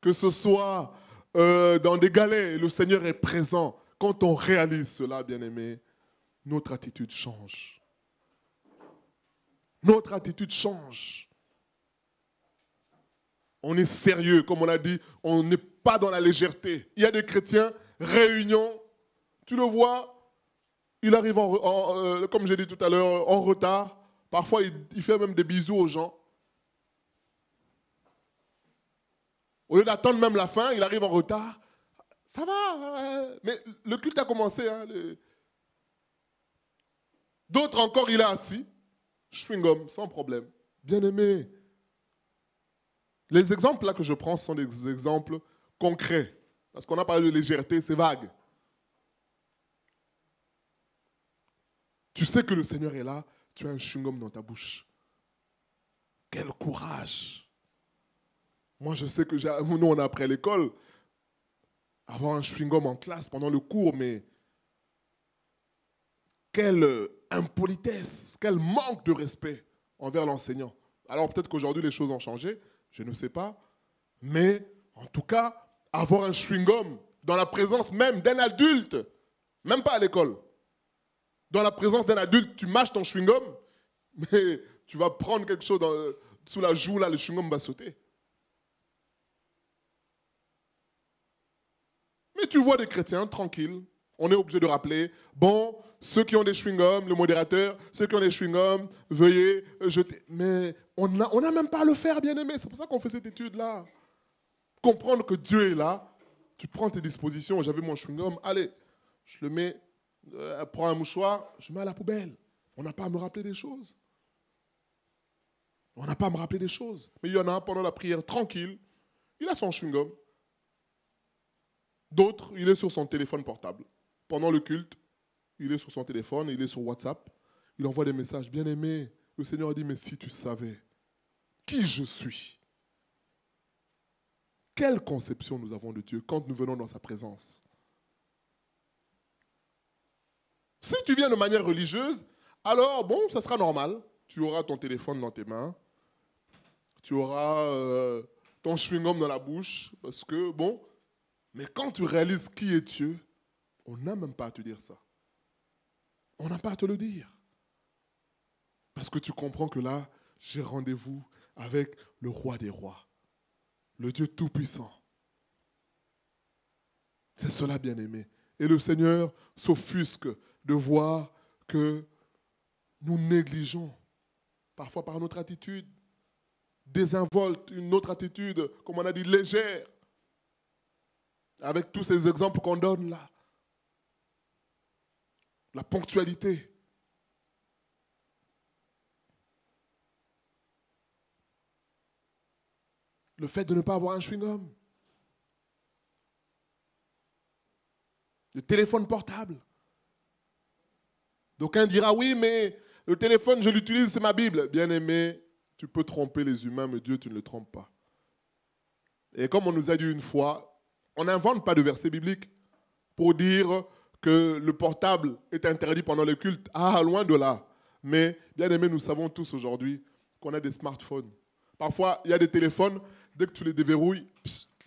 que ce soit dans des galets, le Seigneur est présent. Quand on réalise cela, bien-aimé, notre attitude change. Notre attitude change. On est sérieux, comme on a dit, on n'est pas dans la légèreté. Il y a des chrétiens, réunion, tu le vois, il arrive, comme j'ai dit tout à l'heure, en retard. Parfois, il fait même des bisous aux gens. Au lieu d'attendre même la fin, il arrive en retard. Ça va, mais le culte a commencé. Hein, D'autres encore, il est assis, chewing-gum, sans problème. Bien-aimé, les exemples là que je prends sont des exemples concrets. Parce qu'on a parlé de légèreté, c'est vague. Tu sais que le Seigneur est là, tu as un chewing-gum dans ta bouche. Quel courage! Moi, je sais que nous, on a appris à l'école, avoir un chewing-gum en classe pendant le cours, mais quelle impolitesse, quel manque de respect envers l'enseignant. Alors peut-être qu'aujourd'hui, les choses ont changé, je ne sais pas, mais en tout cas, avoir un chewing-gum dans la présence même d'un adulte, même pas à l'école, dans la présence d'un adulte, tu mâches ton chewing-gum, mais tu vas prendre quelque chose sous la joue, là, le chewing-gum va sauter. Mais tu vois des chrétiens tranquilles, on est obligé de rappeler, bon, ceux qui ont des chewing-gums, le modérateur, ceux qui ont des chewing-gums, veuillez jeter. Mais on n'a même pas à le faire, bien-aimé. C'est pour ça qu'on fait cette étude-là. Comprendre que Dieu est là, tu prends tes dispositions. J'avais mon chewing-gum, allez, je le mets, prends un mouchoir, je mets à la poubelle. On n'a pas à me rappeler des choses. On n'a pas à me rappeler des choses. Mais il y en a un pendant la prière, tranquille, il a son chewing-gum. D'autres, il est sur son téléphone portable. Pendant le culte, il est sur son téléphone, il est sur WhatsApp, il envoie des messages. Bien-aimé, le Seigneur a dit, mais si tu savais qui je suis, quelle conception nous avons de Dieu quand nous venons dans sa présence. Si tu viens de manière religieuse, alors bon, ça sera normal. Tu auras ton téléphone dans tes mains, tu auras ton chewing-gum dans la bouche, parce que bon, mais quand tu réalises qui est Dieu, on n'a même pas à te dire ça. On n'a pas à te le dire. Parce que tu comprends que là, j'ai rendez-vous avec le roi des rois, le Dieu tout-puissant. C'est cela, bien-aimé. Et le Seigneur s'offusque de voir que nous négligeons, parfois par notre attitude, désinvolte, une autre attitude, comme on a dit, légère, avec tous ces exemples qu'on donne là. La ponctualité. Le fait de ne pas avoir un chewing-gum. Le téléphone portable. D'aucuns dira, oui, mais le téléphone, je l'utilise, c'est ma Bible. Bien-aimé, tu peux tromper les humains, mais Dieu, tu ne le trompes pas. Et comme on nous a dit une fois, on n'invente pas de verset biblique pour dire que le portable est interdit pendant les cultes. Ah, loin de là. Mais, bien-aimé, nous savons tous aujourd'hui qu'on a des smartphones. Parfois, il y a des téléphones, dès que tu les déverrouilles,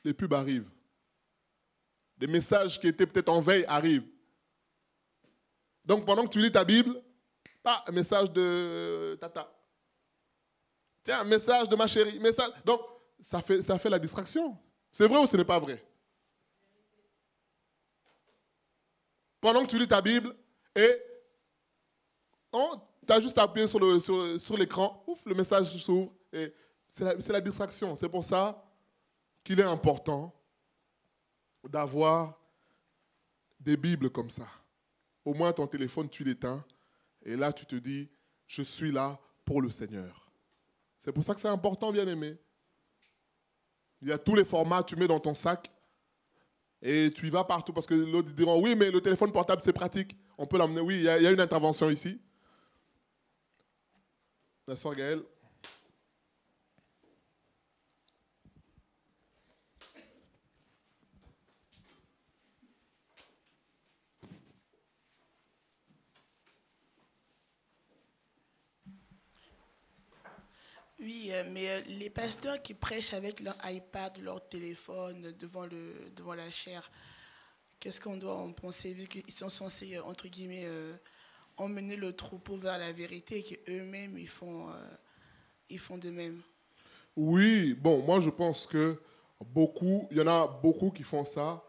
les pubs arrivent. Des messages qui étaient peut-être en veille arrivent. Donc, pendant que tu lis ta Bible, un message de tata. Tiens, un message de ma chérie. Message. Donc, ça fait la distraction. C'est vrai ou ce n'est pas vrai? Pendant que tu lis ta Bible, et tu as juste appuyé sur l'écran, le message s'ouvre, et c'est la distraction. C'est pour ça qu'il est important d'avoir des Bibles comme ça. Au moins, ton téléphone, tu l'éteins, et là, tu te dis, je suis là pour le Seigneur. C'est pour ça que c'est important, bien-aimé. Il y a tous les formats, tu mets dans ton sac, et tu y vas partout, parce que l'autre dira, oui, mais le téléphone portable, c'est pratique. On peut l'emmener. Oui, il y a une intervention ici. La soeur Gaëlle. Oui, mais les pasteurs qui prêchent avec leur iPad, leur téléphone devant la chaire, qu'est-ce qu'on doit en penser, vu qu'ils sont censés, entre guillemets, emmener le troupeau vers la vérité et qu'eux-mêmes, ils font de même? Oui, bon, moi je pense que il y en a beaucoup qui font ça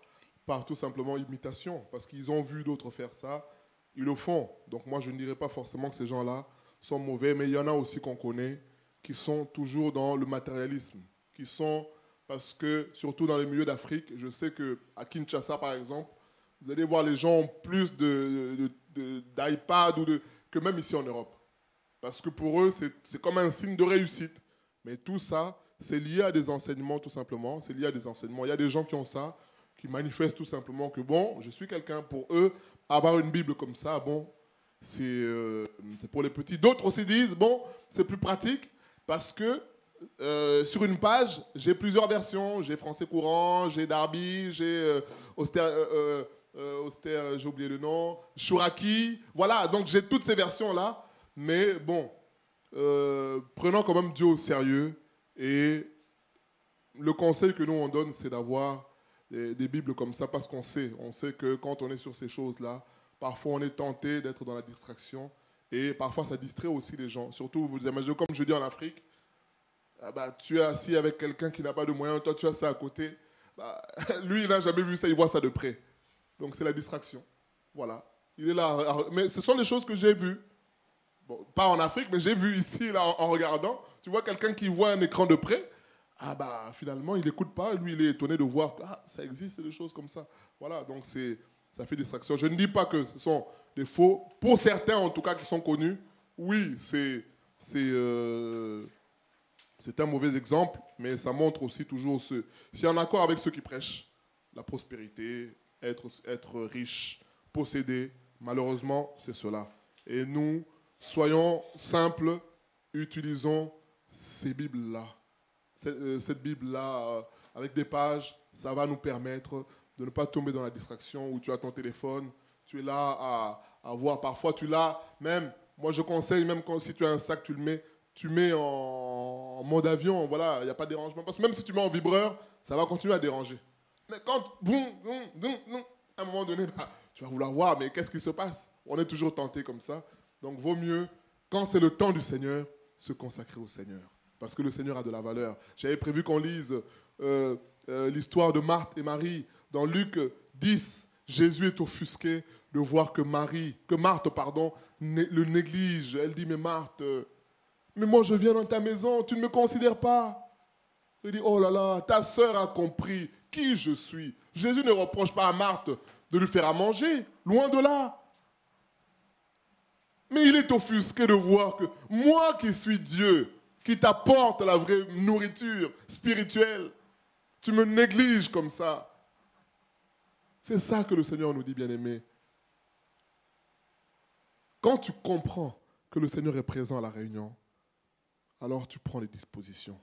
par tout simplement imitation, parce qu'ils ont vu d'autres faire ça, ils le font. Donc moi je ne dirais pas forcément que ces gens-là sont mauvais, mais il y en a aussi qu'on connaît qui sont toujours dans le matérialisme, parce que surtout dans les milieux d'Afrique, je sais qu'à Kinshasa par exemple, vous allez voir les gens ont plus d'iPad que même ici en Europe. Parce que pour eux, c'est comme un signe de réussite. Mais tout ça, c'est lié à des enseignements tout simplement. C'est lié à des enseignements. Il y a des gens qui ont ça, qui manifestent tout simplement que bon, je suis quelqu'un. Pour eux, avoir une Bible comme ça, bon, c'est pour les petits. D'autres aussi disent, bon, c'est plus pratique parce que sur une page, j'ai plusieurs versions. J'ai français courant, j'ai Darby, j'ai Austère, j'ai oublié le nom, Chouraki. Voilà, donc j'ai toutes ces versions-là. Mais bon, prenons quand même Dieu au sérieux. Et le conseil que nous on donne, c'est d'avoir des Bibles comme ça parce qu'on sait que quand on est sur ces choses-là, parfois on est tenté d'être dans la distraction et parfois ça distrait aussi les gens. Surtout, vous imaginez, comme je dis en Afrique, tu es assis avec quelqu'un qui n'a pas de moyens, toi tu as ça à côté. Lui, il n'a jamais vu ça, il voit ça de près. Donc c'est la distraction. Voilà. Il est là. Mais ce sont les choses que j'ai vues. Bon, pas en Afrique, mais j'ai vu ici, là, en regardant. Tu vois quelqu'un qui voit un écran de près. Finalement, il n'écoute pas. Lui, il est étonné de voir que ça existe, des choses comme ça. Voilà, donc ça fait distraction. Je ne dis pas que ce sont des faux. Pour certains, en tout cas, qui sont connus, oui, c'est un mauvais exemple, mais ça montre aussi toujours si en accord avec ceux qui prêchent la prospérité, être riche, posséder, malheureusement, c'est cela. Et nous, soyons simples, utilisons ces Bibles-là. Cette Bible-là, avec des pages, ça va nous permettre de ne pas tomber dans la distraction où tu as ton téléphone, tu es là à voir. Parfois, tu l'as même, moi je conseille, même si tu as un sac, tu mets en mode avion, voilà, il n'y a pas de dérangement. Parce que même si tu mets en vibreur, ça va continuer à déranger. Mais quand, boum, à un moment donné, tu vas vouloir voir, mais qu'est-ce qui se passe? On est toujours tenté comme ça. Donc, vaut mieux, quand c'est le temps du Seigneur, se consacrer au Seigneur. Parce que le Seigneur a de la valeur. J'avais prévu qu'on lise l'histoire de Marthe et Marie dans Luc 10. Jésus est offusqué de voir que Marthe, le néglige. Elle dit, mais Marthe, mais moi je viens dans ta maison, tu ne me considères pas. Il dit, oh là là, ta sœur a compris qui je suis. Jésus ne reproche pas à Marthe de lui faire à manger, loin de là. Mais il est offusqué de voir que moi qui suis Dieu, qui t'apporte la vraie nourriture spirituelle, tu me négliges comme ça. C'est ça que le Seigneur nous dit, bien-aimé. Quand tu comprends que le Seigneur est présent à la réunion, alors tu prends les dispositions.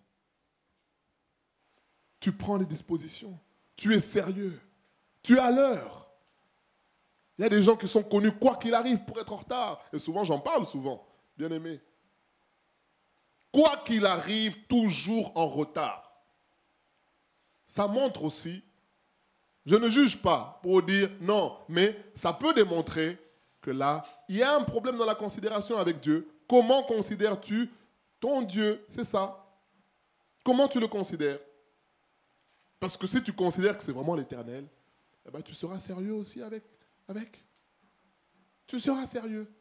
Tu prends les dispositions. Tu es sérieux. Tu es à l'heure. Il y a des gens qui sont connus quoi qu'il arrive pour être en retard. Et souvent, j'en parle souvent, bien aimé. Quoi qu'il arrive, toujours en retard. Ça montre aussi, je ne juge pas pour dire non, mais ça peut démontrer que là, il y a un problème dans la considération avec Dieu. Comment considères-tu ton Dieu? C'est ça. Comment tu le considères? Parce que si tu considères que c'est vraiment l'Éternel, eh ben, tu seras sérieux aussi avec. Tu seras sérieux.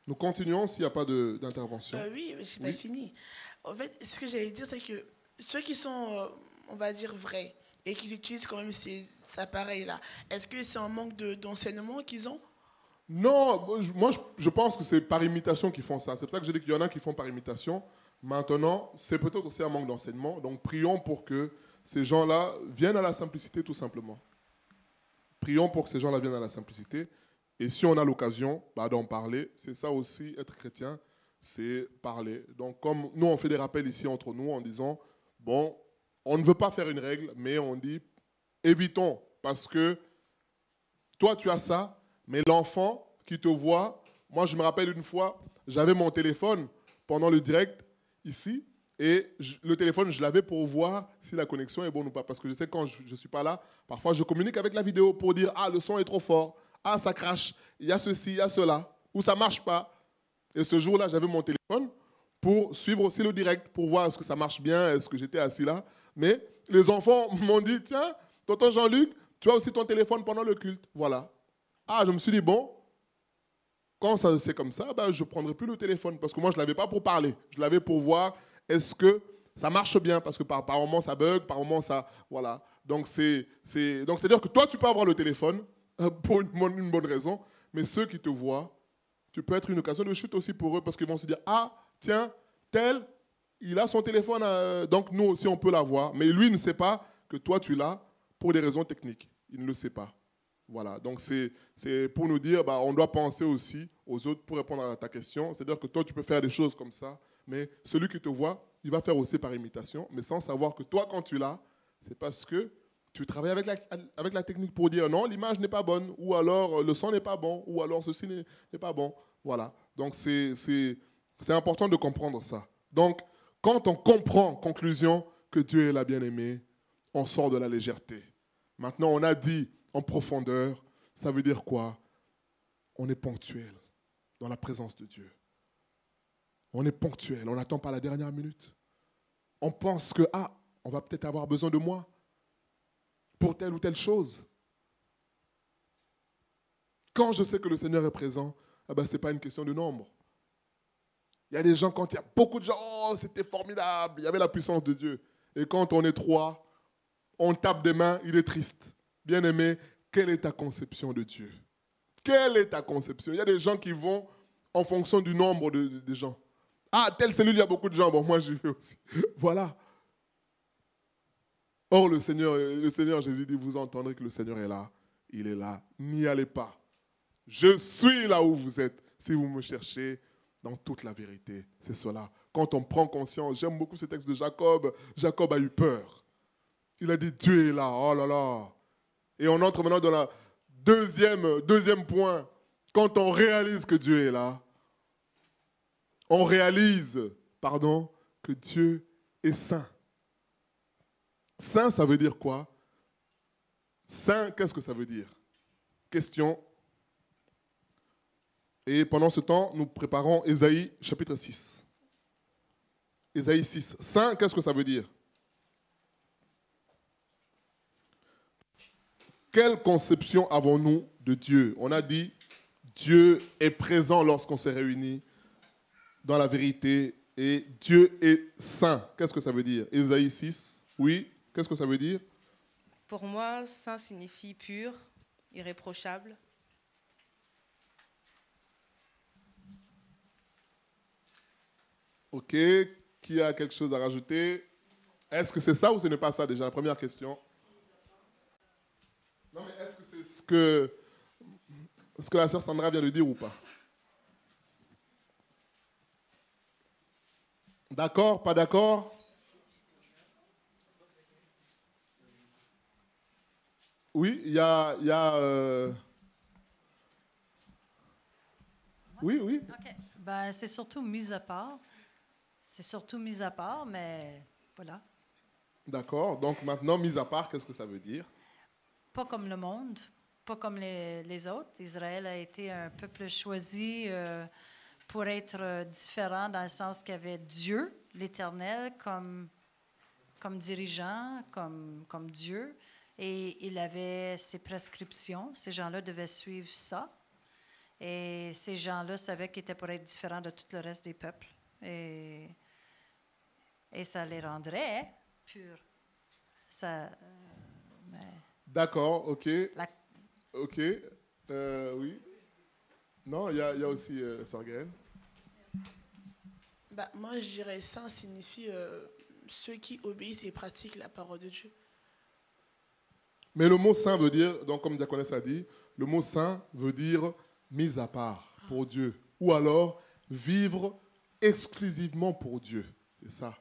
Nous continuons s'il n'y a pas d'intervention. Oui, mais je n'ai pas fini. En fait, ce que j'allais dire, c'est que ceux qui sont, on va dire, vrais et qui utilisent quand même ces appareils-là, est-ce que c'est un manque d'enseignement qu'ils ont? Non, moi je pense que c'est par imitation qu'ils font ça. C'est pour ça que j'ai dit qu'il y en a qui font par imitation. Maintenant, c'est peut-être aussi un manque d'enseignement. Donc prions pour que ces gens-là viennent à la simplicité tout simplement. Prions pour que ces gens-là viennent à la simplicité. Et si on a l'occasion d'en parler, c'est ça aussi, être chrétien, c'est parler. Donc comme nous, on fait des rappels ici entre nous en disant, bon, on ne veut pas faire une règle, mais on dit, évitons, parce que toi, tu as ça, mais l'enfant qui te voit, moi, je me rappelle une fois, j'avais mon téléphone pendant le direct ici, et le téléphone, je l'avais pour voir si la connexion est bonne ou pas. Parce que je sais que quand je ne suis pas là, parfois je communique avec la vidéo pour dire « Ah, le son est trop fort. Ah, ça crache. Il y a ceci, il y a cela. » Ou « Ça ne marche pas. » Et ce jour-là, j'avais mon téléphone pour suivre aussi le direct, pour voir est-ce que ça marche bien, est-ce que j'étais assis là. Mais les enfants m'ont dit « Tiens, tonton Jean-Luc, tu as aussi ton téléphone pendant le culte. » Voilà. Ah, je me suis dit « Bon, quand c'est comme ça, ben, je ne prendrai plus le téléphone. » Parce que moi, je ne l'avais pas pour parler. Je l'avais pour voir est-ce que ça marche bien. Parce que par moment, ça bug, par moment, ça... Voilà. Donc, c'est-à-dire que toi, tu peux avoir le téléphone pour une bonne raison, mais ceux qui te voient, tu peux être une occasion de chute aussi pour eux parce qu'ils vont se dire « Ah, tiens, tel, il a son téléphone, donc nous aussi, on peut l'avoir. » Mais lui ne sait pas que toi, tu l'as pour des raisons techniques. Il ne le sait pas. Voilà, donc c'est pour nous dire, on doit penser aussi aux autres pour répondre à ta question. C'est-à-dire que toi, tu peux faire des choses comme ça, mais celui qui te voit, il va faire aussi par imitation, mais sans savoir que toi, quand tu l'as, c'est parce que tu travailles avec la technique pour dire non, l'image n'est pas bonne, ou alors le son n'est pas bon, ou alors ceci n'est pas bon. Voilà, donc c'est important de comprendre ça. Donc, quand on comprend, conclusion, que Dieu est la bien-aimée, on sort de la légèreté. Maintenant, on a dit en profondeur, ça veut dire quoi? On est ponctuel dans la présence de Dieu. On est ponctuel, on n'attend pas la dernière minute. On pense que, on va peut-être avoir besoin de moi pour telle ou telle chose. Quand je sais que le Seigneur est présent, ce n'est pas une question de nombre. Il y a des gens, quand il y a beaucoup de gens, oh, c'était formidable, il y avait la puissance de Dieu. Et quand on est 3, on tape des mains, il est triste. Bien-aimé, quelle est ta conception de Dieu? Quelle est ta conception? Il y a des gens qui vont en fonction du nombre de gens. Ah, telle cellule, il y a beaucoup de gens. Bon, moi, j'y vais aussi. Voilà. Or, le Seigneur Jésus dit, vous entendrez que le Seigneur est là. Il est là. N'y allez pas. Je suis là où vous êtes. Si vous me cherchez dans toute la vérité, c'est cela. Quand on prend conscience, j'aime beaucoup ce texte de Jacob. Jacob a eu peur. Il a dit, Dieu est là. Oh là là. Et on entre maintenant dans le deuxième point. Quand on réalise que Dieu est là, on réalise, que Dieu est saint. Saint, ça veut dire quoi? Saint, qu'est-ce que ça veut dire? Question. Et pendant ce temps, nous préparons Ésaïe chapitre 6. Ésaïe 6. Saint, qu'est-ce que ça veut dire? quelle conception avons-nous de Dieu? On a dit, Dieu est présent lorsqu'on s'est réunis dans la vérité et Dieu est saint. Qu'est-ce que ça veut dire? Ésaïe 6, oui, qu'est-ce que ça veut dire? Pour moi, saint signifie pur, irréprochable. Ok, qui a quelque chose à rajouter? Est-ce que c'est ça ou ce n'est pas ça déjà? La première question. Non, mais est-ce que c'est ce que la sœur Sandra vient de dire ou pas? D'accord, pas d'accord? Oui, il y a Oui, oui. OK. Ben, c'est surtout mis à part. C'est surtout mis à part, mais voilà. D'accord. Donc maintenant, mis à part, qu'est-ce que ça veut dire? Pas comme le monde, pas comme les autres. Israël a été un peuple choisi pour être différent dans le sens qu'il y avait Dieu, l'Éternel, comme dirigeant, comme Dieu. Et il avait ses prescriptions. Ces gens-là devaient suivre ça. Et ces gens-là savaient qu'ils étaient pour être différents de tout le reste des peuples. Et ça les rendrait purs. Ça, D'accord, ok. Ok. Oui. Non, il y a aussi Sorgen. Bah, moi, je dirais saint signifie ceux qui obéissent et pratiquent la parole de Dieu. Mais le mot saint veut dire, donc comme Diaconesse a dit, le mot saint veut dire mis à part pour Dieu. Ou alors vivre exclusivement pour Dieu. C'est ça.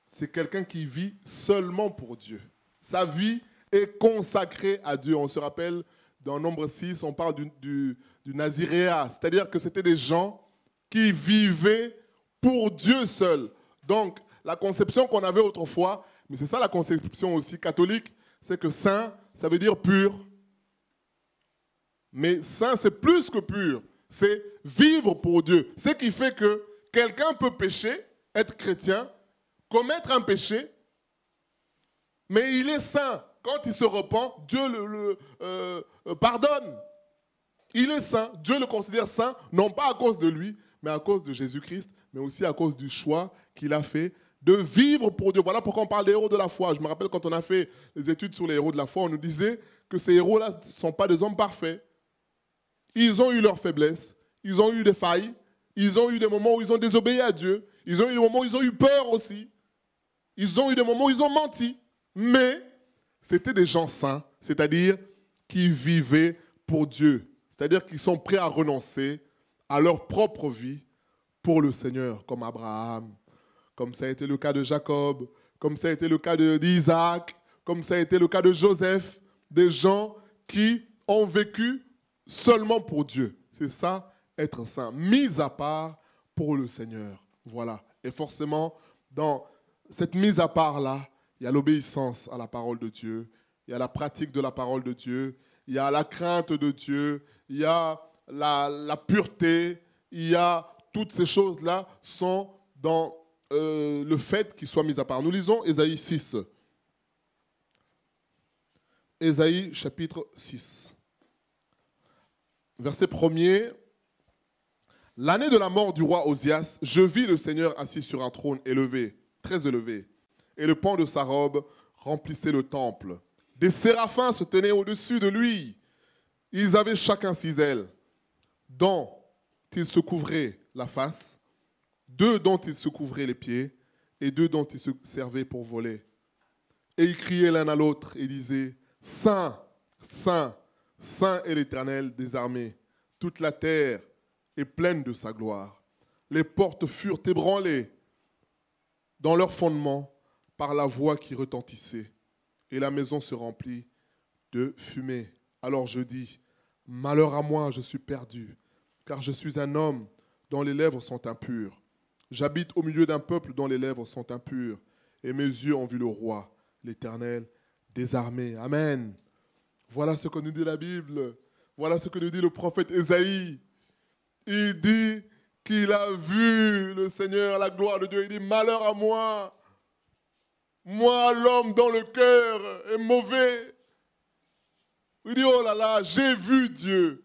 C'est quelqu'un qui vit seulement pour Dieu. Sa vie est consacrée à Dieu. On se rappelle, dans Nombre 6, on parle du Naziréa. C'est-à-dire que c'était des gens qui vivaient pour Dieu seul. Donc, la conception qu'on avait autrefois, mais c'est ça la conception aussi catholique, c'est que saint, ça veut dire pur. Mais saint, c'est plus que pur. C'est vivre pour Dieu. Ce qui fait que quelqu'un peut pécher, être chrétien, commettre un péché, mais il est saint. Quand il se repent, Dieu le pardonne. Il est saint. Dieu le considère saint, non pas à cause de lui, mais à cause de Jésus-Christ, mais aussi à cause du choix qu'il a fait de vivre pour Dieu. Voilà pourquoi on parle des héros de la foi. Je me rappelle quand on a fait les études sur les héros de la foi, on nous disait que ces héros-là ne sont pas des hommes parfaits. Ils ont eu leurs faiblesses, ils ont eu des failles, ils ont eu des moments où ils ont désobéi à Dieu, ils ont eu des moments où ils ont eu peur aussi, ils ont eu des moments où ils ont menti. Mais c'était des gens saints, c'est-à-dire qui vivaient pour Dieu, c'est-à-dire qui sont prêts à renoncer à leur propre vie pour le Seigneur, comme Abraham, comme ça a été le cas de Jacob, comme ça a été le cas d'Isaac, comme ça a été le cas de Joseph, des gens qui ont vécu seulement pour Dieu. C'est ça, être saint, mis à part pour le Seigneur. Voilà. Et forcément, dans cette mise à part-là, il y a l'obéissance à la parole de Dieu, il y a la pratique de la parole de Dieu, il y a la crainte de Dieu, il y a la pureté, il y a toutes ces choses-là sont dans le fait qu'il soit mis à part. Nous lisons Ésaïe 6. Ésaïe chapitre 6. Verset 1er. L'année de la mort du roi Osias, je vis le Seigneur assis sur un trône élevé, très élevé, et le pan de sa robe remplissait le temple. Des séraphins se tenaient au-dessus de lui. Ils avaient chacun 6 ailes, dont ils se couvraient la face, 2 dont ils se couvraient les pieds, et 2 dont ils se servaient pour voler. Et ils criaient l'un à l'autre et disaient, « Saint, Saint, Saint est l'Éternel des armées. Toute la terre est pleine de sa gloire. » Les portes furent ébranlées dans leur fondement par la voix qui retentissait, et la maison se remplit de fumée. Alors je dis, « Malheur à moi, je suis perdu, car je suis un homme dont les lèvres sont impures. J'habite au milieu d'un peuple dont les lèvres sont impures, et mes yeux ont vu le roi, l'Éternel des armées. » Amen. Voilà ce que nous dit la Bible. Voilà ce que nous dit le prophète Ésaïe. Il dit qu'il a vu le Seigneur, la gloire de Dieu. Il dit, malheur à moi, moi l'homme dont le cœur est mauvais. Il dit, oh là là, j'ai vu Dieu.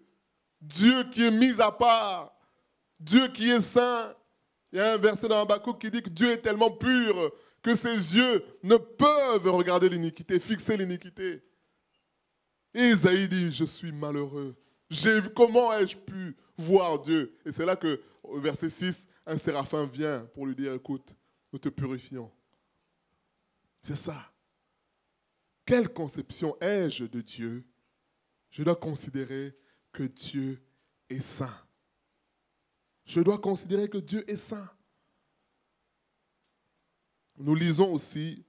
Dieu qui est mis à part. Dieu qui est saint. Il y a un verset dans Habakkuk qui dit que Dieu est tellement pur que ses yeux ne peuvent regarder l'iniquité, fixer l'iniquité. Et Isaïe dit, je suis malheureux. Comment ai-je pu voir Dieu? Et c'est là que, au verset 6, un séraphin vient pour lui dire, écoute, nous te purifions. C'est ça. Quelle conception ai-je de Dieu? Je dois considérer que Dieu est saint. Je dois considérer que Dieu est saint. Nous lisons aussi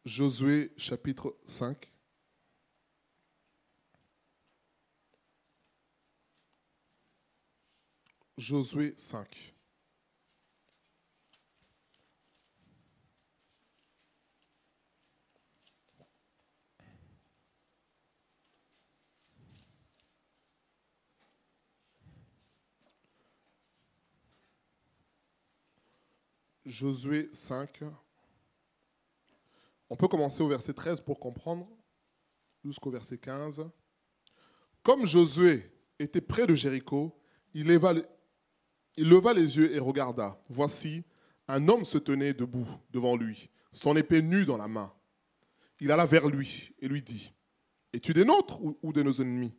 Josué chapitre 5. Josué 5. Josué 5. On peut commencer au verset 13 pour comprendre, jusqu'au verset 15. Comme Josué était près de Jéricho, il leva les yeux et regarda. Voici, un homme se tenait debout devant lui, son épée nue dans la main. Il alla vers lui et lui dit, « Es-tu des nôtres ou de nos ennemis ?»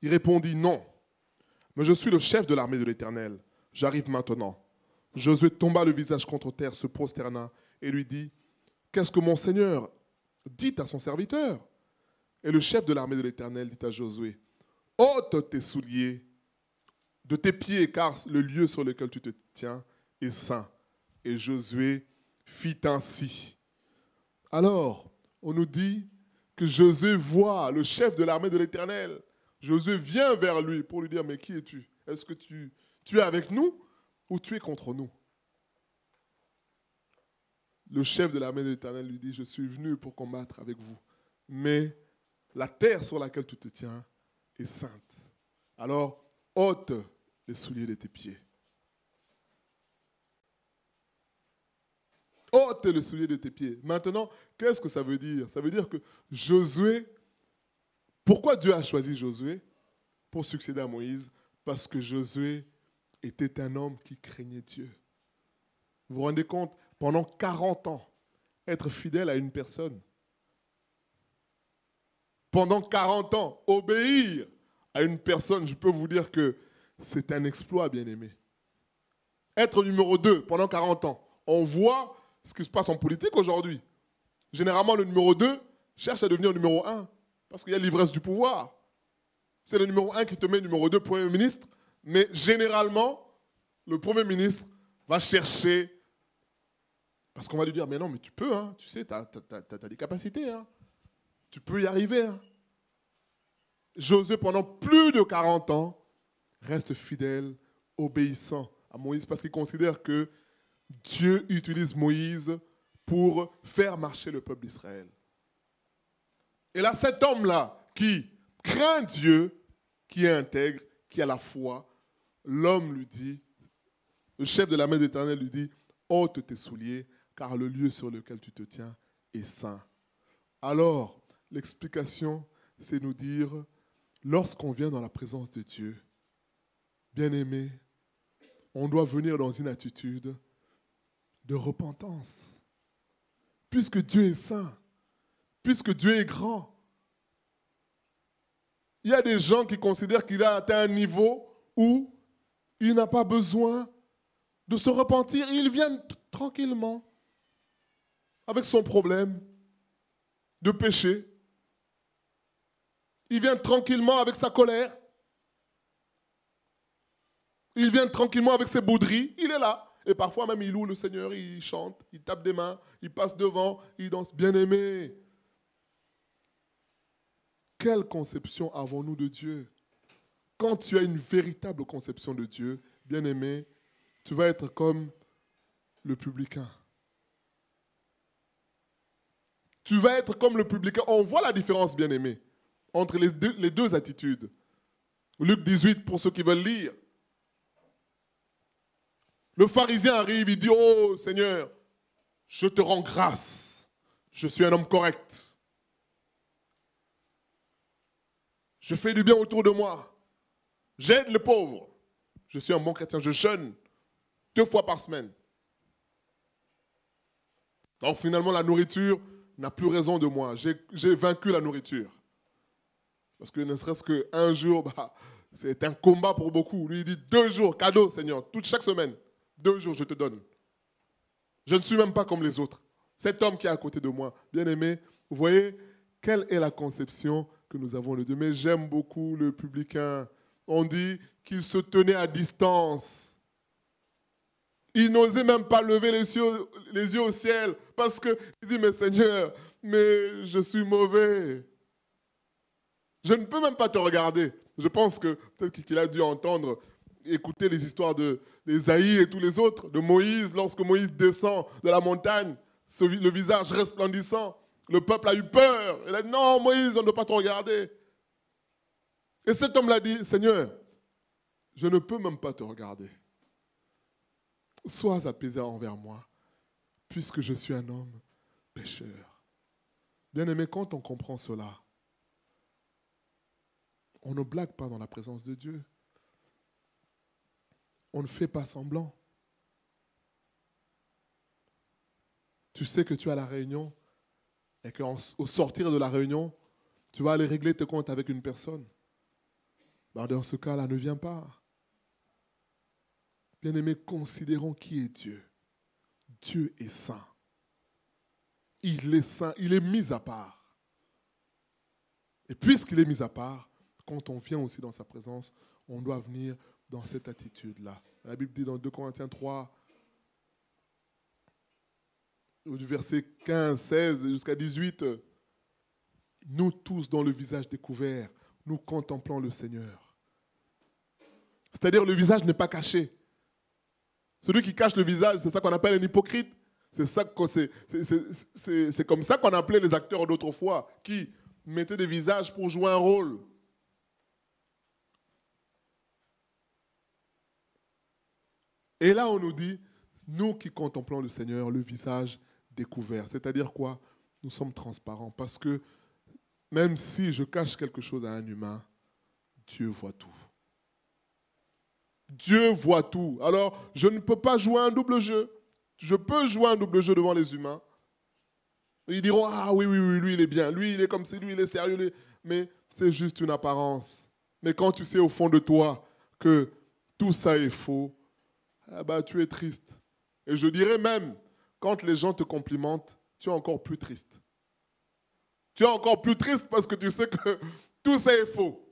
Il répondit, « Non, mais je suis le chef de l'armée de l'Éternel. J'arrive maintenant. » Josué tomba le visage contre terre, se prosterna et lui dit, « Qu'est-ce que mon Seigneur dit à son serviteur ?» Et le chef de l'armée de l'Éternel dit à Josué, « Ôte tes souliers de tes pieds, car le lieu sur lequel tu te tiens est saint. » Et Josué fit ainsi. Alors, on nous dit que Josué voit le chef de l'armée de l'Éternel. Josué vient vers lui pour lui dire, « Mais qui es-tu? Est-ce que tu es avec nous ou tu es contre nous ?» Le chef de l'armée de l'Éternel lui dit, « Je suis venu pour combattre avec vous, mais la terre sur laquelle tu te tiens est sainte. Alors, ôte les souliers de tes pieds. » Ôte les souliers de tes pieds. Maintenant, qu'est-ce que ça veut dire? Ça veut dire que Josué, pourquoi Dieu a choisi Josué pour succéder à Moïse? Parce que Josué était un homme qui craignait Dieu. Vous vous rendez compte, pendant 40 ans, être fidèle à une personne. Pendant 40 ans, obéir à une personne, je peux vous dire que c'est un exploit, bien-aimé. Être numéro 2 pendant 40 ans. On voit ce qui se passe en politique aujourd'hui. Généralement, le numéro 2 cherche à devenir numéro 1 parce qu'il y a l'ivresse du pouvoir. C'est le numéro 1 qui te met numéro 2, Premier ministre. Mais généralement, le Premier ministre va chercher, parce qu'on va lui dire, mais non, mais tu peux, hein, tu sais, tu as des capacités, hein, tu peux y arriver. Hein. Josué, pendant plus de 40 ans, reste fidèle, obéissant à Moïse, parce qu'il considère que Dieu utilise Moïse pour faire marcher le peuple d'Israël. Et là, cet homme-là, qui craint Dieu, qui est intègre, qui a la foi, l'homme lui dit, le chef de l'armée de l'Éternel lui dit, ôte tes souliers, car le lieu sur lequel tu te tiens est saint. Alors, l'explication, c'est nous dire, lorsqu'on vient dans la présence de Dieu, bien-aimé, on doit venir dans une attitude de repentance. Puisque Dieu est saint, puisque Dieu est grand. Il y a des gens qui considèrent qu'il a atteint un niveau où il n'a pas besoin de se repentir. Il vient tranquillement avec son problème de péché. Il vient tranquillement avec sa colère. Il vient tranquillement avec ses bouderies. Il est là. Et parfois même, il loue le Seigneur, il chante, il tape des mains, il passe devant, il danse. Bien-aimé, quelle conception avons-nous de Dieu? Quand tu as une véritable conception de Dieu, bien-aimé, tu vas être comme le publicain. Tu vas être comme le publicain. On voit la différence, bien-aimé, entre les deux attitudes. Luc 18, pour ceux qui veulent lire. Le pharisien arrive, il dit, « Oh Seigneur, je te rends grâce, je suis un homme correct. Je fais du bien autour de moi. J'aide les pauvres. Je suis un bon chrétien. Je jeûne 2 fois par semaine. Donc finalement, la nourriture n'a plus raison de moi. J'ai vaincu la nourriture. Parce que ne serait-ce qu'un jour, c'est un combat pour beaucoup. Lui, il dit 2 jours, cadeau, Seigneur, chaque semaine. 2 jours, je te donne. Je ne suis même pas comme les autres. Cet homme qui est à côté de moi, bien aimé, vous voyez, quelle est la conception que nous avons de Dieu. Mais j'aime beaucoup le publicain. On dit qu'il se tenait à distance. Il n'osait même pas lever les yeux au ciel parce qu'il dit, mais Seigneur, mais je suis mauvais. Je ne peux même pas te regarder. Je pense que peut-être qu'il a dû entendre, écouter les histoires d'Ésaïe et tous les autres, de Moïse, lorsque Moïse descend de la montagne, le visage resplendissant. Le peuple a eu peur. Il a dit, non, Moïse, on ne doit pas te regarder. Et cet homme l'a dit, Seigneur, je ne peux même pas te regarder. Sois apaisé envers moi, puisque je suis un homme pécheur. Bien-aimé, quand on comprend cela, on ne blague pas dans la présence de Dieu. On ne fait pas semblant. Tu sais que tu as la réunion et qu'au sortir de la réunion, tu vas aller régler tes comptes avec une personne. Dans ce cas-là, ne viens pas. Bien-aimés, considérons qui est Dieu. Dieu est saint. Il est saint, il est mis à part. Et puisqu'il est mis à part, quand on vient aussi dans sa présence, on doit venir dans cette attitude-là. La Bible dit dans 2 Corinthiens 3, du verset 15, 16 jusqu'à 18, nous tous dans le visage découvert, nous contemplons le Seigneur. C'est-à-dire le visage n'est pas caché. Celui qui cache le visage, c'est ça qu'on appelle un hypocrite. C'est comme ça qu'on appelait les acteurs d'autrefois, qui mettaient des visages pour jouer un rôle. Et là, on nous dit, nous qui contemplons le Seigneur, le visage découvert. C'est-à-dire quoi? Nous sommes transparents. Parce que même si je cache quelque chose à un humain, Dieu voit tout. Dieu voit tout. Alors, je ne peux pas jouer un double jeu. Je peux jouer un double jeu devant les humains. Ils diront, ah oui, lui, il est bien. Lui, il est comme si, lui, il est sérieux. Mais c'est juste une apparence. Mais quand tu sais au fond de toi que tout ça est faux, tu es triste. Et je dirais même, quand les gens te complimentent, tu es encore plus triste. Tu es encore plus triste parce que tu sais que tout ça est faux.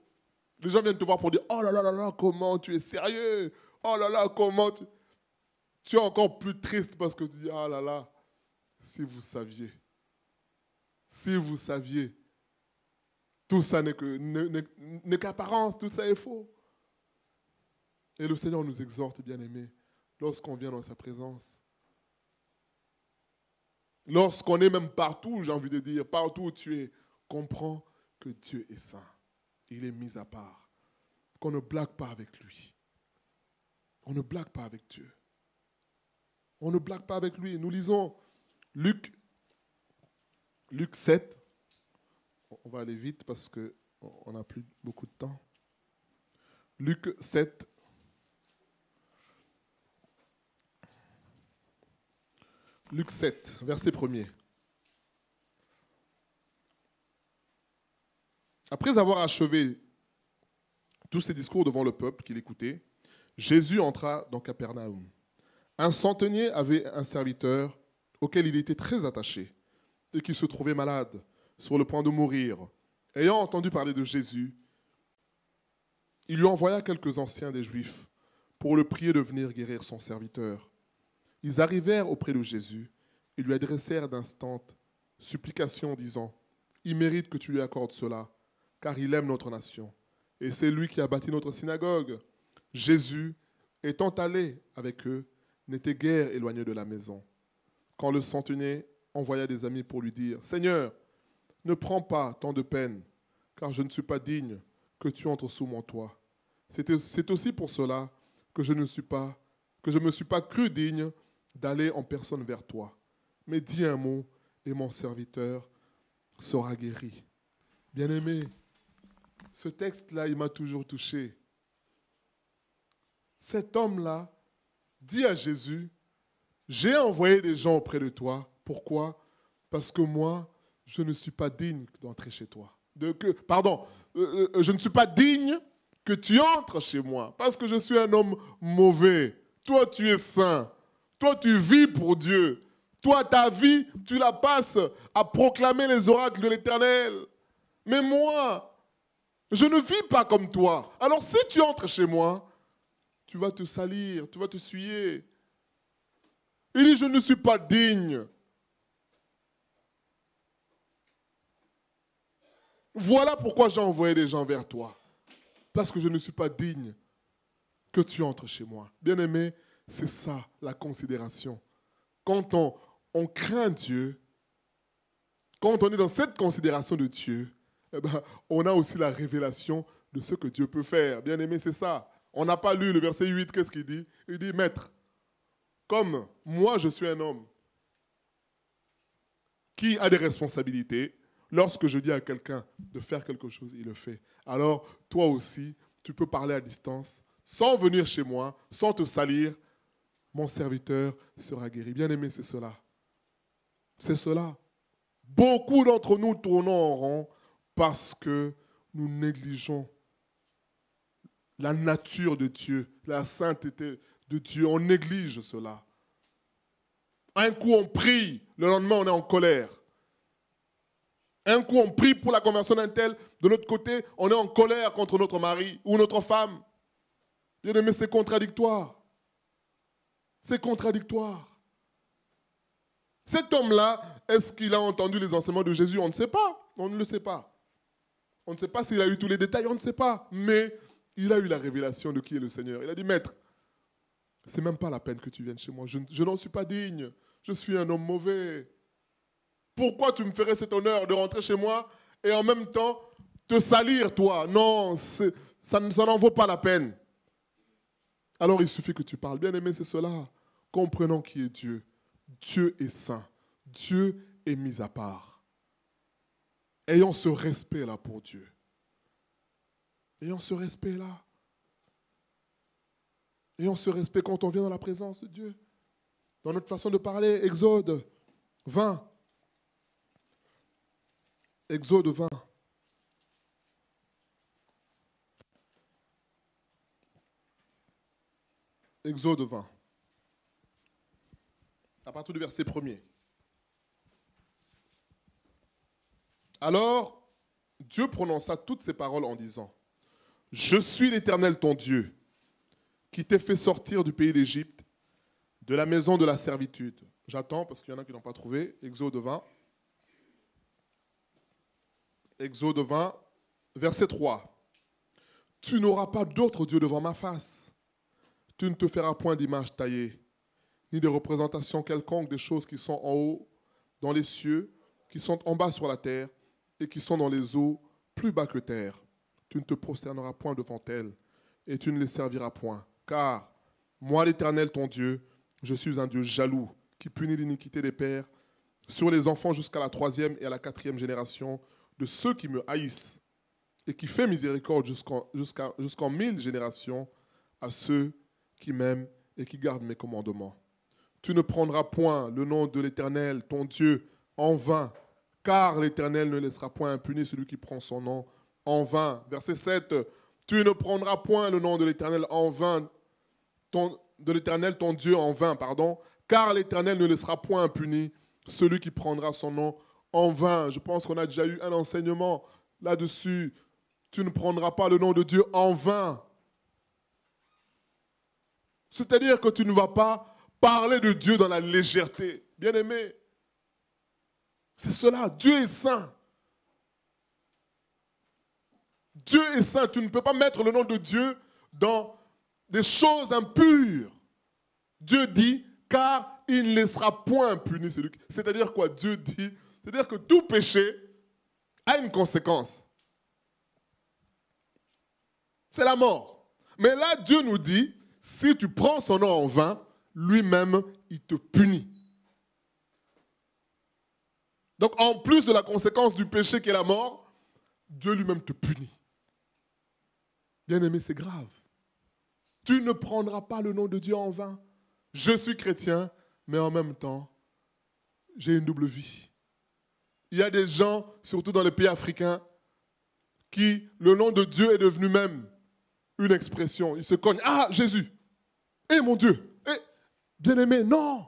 Les gens viennent te voir pour dire, oh là là là là, comment tu es sérieux? Oh là là, comment tu... Tu es encore plus triste parce que tu dis, ah là là, si vous saviez, tout ça n'est qu'apparence, tout ça est faux. Et le Seigneur nous exhorte, bien-aimés, lorsqu'on vient dans sa présence. Lorsqu'on est même partout, j'ai envie de dire, partout où tu es, comprends que Dieu est saint. Il est mis à part. Qu'on ne blague pas avec lui. On ne blague pas avec Dieu. On ne blague pas avec lui. Nous lisons Luc 7. On va aller vite parce qu'on n'a plus beaucoup de temps. Luc 7. Luc 7, verset 1er. Après avoir achevé tous ces discours devant le peuple qu'il écoutait, Jésus entra dans Capernaum. Un centenier avait un serviteur auquel il était très attaché et qui se trouvait malade, sur le point de mourir. Ayant entendu parler de Jésus, il lui envoya quelques anciens des Juifs pour le prier de venir guérir son serviteur. Ils arrivèrent auprès de Jésus et lui adressèrent d'instantes supplications, disant, « Il mérite que tu lui accordes cela, car il aime notre nation. Et c'est lui qui a bâti notre synagogue. » Jésus, étant allé avec eux, n'était guère éloigné de la maison. Quand le centenier envoya des amis pour lui dire, « Seigneur, ne prends pas tant de peine, car je ne suis pas digne que tu entres sous mon toit. C'est aussi pour cela que je ne me suis pas cru digne d'aller en personne vers toi. Mais dis un mot et mon serviteur sera guéri. » Bien-aimé, Ce texte-là, il m'a toujours touché. Cet homme-là dit à Jésus, j'ai envoyé des gens auprès de toi. Pourquoi? Parce que moi, je ne suis pas digne d'entrer chez toi. Je ne suis pas digne que tu entres chez moi, parce que je suis un homme mauvais. Toi, tu es saint. Toi, tu vis pour Dieu. Toi, ta vie, tu la passes à proclamer les oracles de l'Éternel. Mais moi, je ne vis pas comme toi. Alors si tu entres chez moi, tu vas te salir, tu vas te souiller. Il dit, je ne suis pas digne. Voilà pourquoi j'ai envoyé des gens vers toi. Parce que je ne suis pas digne que tu entres chez moi. Bien-aimé, c'est ça la considération. Quand on craint Dieu, quand on est dans cette considération de Dieu, eh ben, on a aussi la révélation de ce que Dieu peut faire. Bien-aimé, c'est ça. On n'a pas lu le verset 8, qu'est-ce qu'il dit? Il dit, Maître, comme moi je suis un homme qui a des responsabilités, lorsque je dis à quelqu'un de faire quelque chose, il le fait. Alors, toi aussi, tu peux parler à distance, sans venir chez moi, sans te salir. Mon serviteur sera guéri. Bien-aimé, c'est cela. C'est cela. Beaucoup d'entre nous tournons en rond parce que nous négligeons la nature de Dieu, la sainteté de Dieu. On néglige cela. Un coup, on prie, le lendemain, on est en colère. Un coup, on prie pour la conversion d'un tel, de l'autre côté, on est en colère contre notre mari ou notre femme. Bien-aimé, c'est contradictoire. C'est contradictoire. Cet homme-là, est-ce qu'il a entendu les enseignements de Jésus? On ne sait pas. On ne le sait pas. On ne sait pas s'il a eu tous les détails, on ne sait pas. Mais il a eu la révélation de qui est le Seigneur. Il a dit, Maître, c'est même pas la peine que tu viennes chez moi. Je n'en suis pas digne. Je suis un homme mauvais. Pourquoi tu me ferais cet honneur de rentrer chez moi et en même temps te salir, toi? Non, ça n'en vaut pas la peine. Alors il suffit que tu parles. Bien-aimé, c'est cela. Comprenons qui est Dieu. Dieu est saint. Dieu est mis à part. Ayons ce respect-là pour Dieu. Ayons ce respect-là. Ayons ce respect quand on vient dans la présence de Dieu. Dans notre façon de parler, Exode 20. Exode 20. Exode 20. À partir du verset 1er. Alors, Dieu prononça toutes ces paroles en disant, « Je suis l'Éternel ton Dieu, qui t'ai fait sortir du pays d'Égypte, de la maison de la servitude. » J'attends parce qu'il y en a qui n'ont pas trouvé. Exode 20. Exode 20, verset 3. « Tu n'auras pas d'autre Dieu devant ma face. Tu ne te feras point d'image taillée, ni de représentation quelconque des choses qui sont en haut, dans les cieux, qui sont en bas sur la terre, et qui sont dans les eaux, plus bas que terre. Tu ne te prosterneras point devant elles, et tu ne les serviras point. Car moi, l'Éternel, ton Dieu, je suis un Dieu jaloux, qui punit l'iniquité des pères sur les enfants jusqu'à la 3e et à la 4e génération de ceux qui me haïssent, et qui fait miséricorde jusqu'en 1000 générations à ceux qui m'aiment et qui gardent mes commandements. Tu ne prendras point le nom de l'Éternel, ton Dieu, en vain, car l'Éternel ne laissera point impuni celui qui prend son nom en vain. Verset 7. Tu ne prendras point le nom de l'Éternel en vain, de l'Éternel ton Dieu en vain, car l'Éternel ne laissera point impuni celui qui prendra son nom en vain. Je pense qu'on a déjà eu un enseignement là-dessus. Tu ne prendras pas le nom de Dieu en vain. C'est-à-dire que tu ne vas pas parler de Dieu dans la légèreté. Bien-aimé, c'est cela. Dieu est saint. Dieu est saint. Tu ne peux pas mettre le nom de Dieu dans des choses impures. Dieu dit, car il ne laissera point impuni celui qui... C'est-à-dire quoi? Dieu dit, c'est-à-dire que tout péché a une conséquence. C'est la mort. Mais là, Dieu nous dit, si tu prends son nom en vain, lui-même, il te punit. Donc, en plus de la conséquence du péché qui est la mort, Dieu lui-même te punit. Bien-aimé, c'est grave. Tu ne prendras pas le nom de Dieu en vain. Je suis chrétien, mais en même temps, j'ai une double vie. Il y a des gens, surtout dans les pays africains, qui, le nom de Dieu est devenu même une expression. Ils se cognent. Ah, Jésus. Eh, mon Dieu. Eh, bien-aimé, non.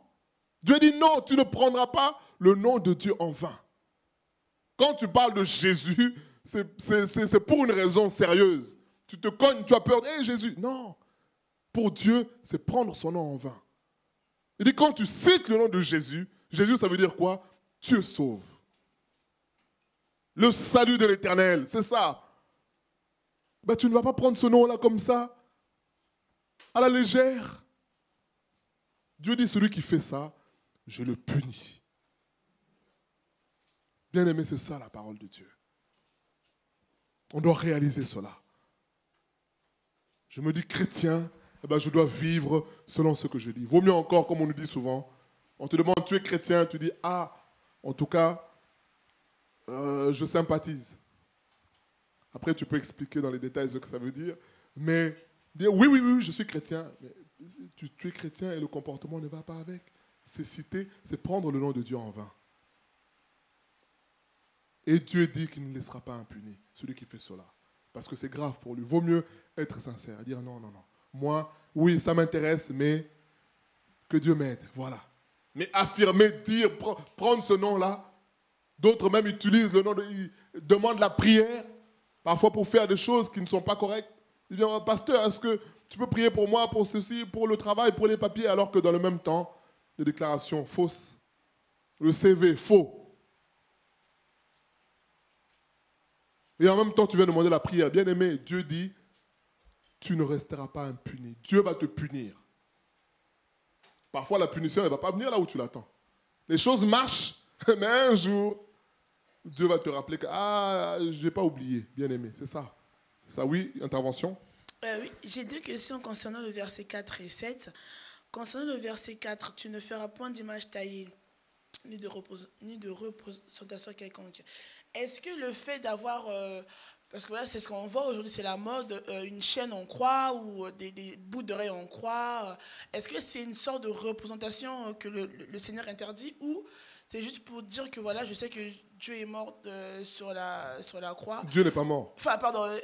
Dieu dit non, tu ne prendras pas le nom de Dieu en vain. Quand tu parles de Jésus, c'est pour une raison sérieuse. Tu te cognes, tu as peur. Eh, Jésus. Non. Pour Dieu, c'est prendre son nom en vain. Il dit quand tu cites le nom de Jésus, Jésus, ça veut dire quoi? Dieu sauve. Le salut de l'Éternel, c'est ça. Ben, tu ne vas pas prendre ce nom-là comme ça, à la légère. Dieu dit, celui qui fait ça, je le punis. Bien-aimé, c'est ça la parole de Dieu. On doit réaliser cela. Je me dis chrétien, eh ben, je dois vivre selon ce que je dis. Vaut mieux encore, comme on nous dit souvent, on te demande, tu es chrétien, tu dis, ah, en tout cas, je sympathise. Après, tu peux expliquer dans les détails ce que ça veut dire. Mais dire oui, je suis chrétien. Mais tu es chrétien et le comportement ne va pas avec. C'est citer, c'est prendre le nom de Dieu en vain. Et Dieu dit qu'il ne laissera pas impuni celui qui fait cela. Parce que c'est grave pour lui. Vaut mieux être sincère et dire non. Moi, oui, ça m'intéresse, mais que Dieu m'aide. Voilà. Mais affirmer, dire, prendre ce nom-là. D'autres même utilisent le nom, ils demandent la prière, parfois pour faire des choses qui ne sont pas correctes. Ils disent, pasteur, est-ce que tu peux prier pour moi, pour ceci, pour le travail, pour les papiers, alors que dans le même temps, des déclarations fausses. Le CV, faux. Et en même temps, tu viens demander la prière. Bien-aimé, Dieu dit, tu ne resteras pas impuni. Dieu va te punir. Parfois, la punition, elle ne va pas venir là où tu l'attends. Les choses marchent, mais un jour, Dieu va te rappeler que, je n'ai pas oublié, bien-aimé, c'est ça. C'est ça, oui, intervention. Oui, j'ai deux questions concernant le verset 4 et 7. Concernant le verset 4, tu ne feras point d'image taillée, ni de représentation quelconque. Est-ce que le fait d'avoir, parce que voilà, c'est ce qu'on voit aujourd'hui, c'est la mode, une chaîne en croix ou des bouts d'oreilles en croix, est-ce que c'est une sorte de représentation que le Seigneur interdit ou c'est juste pour dire que voilà, je sais que Dieu est mort sur la croix. Dieu n'est pas mort. Enfin, pardon.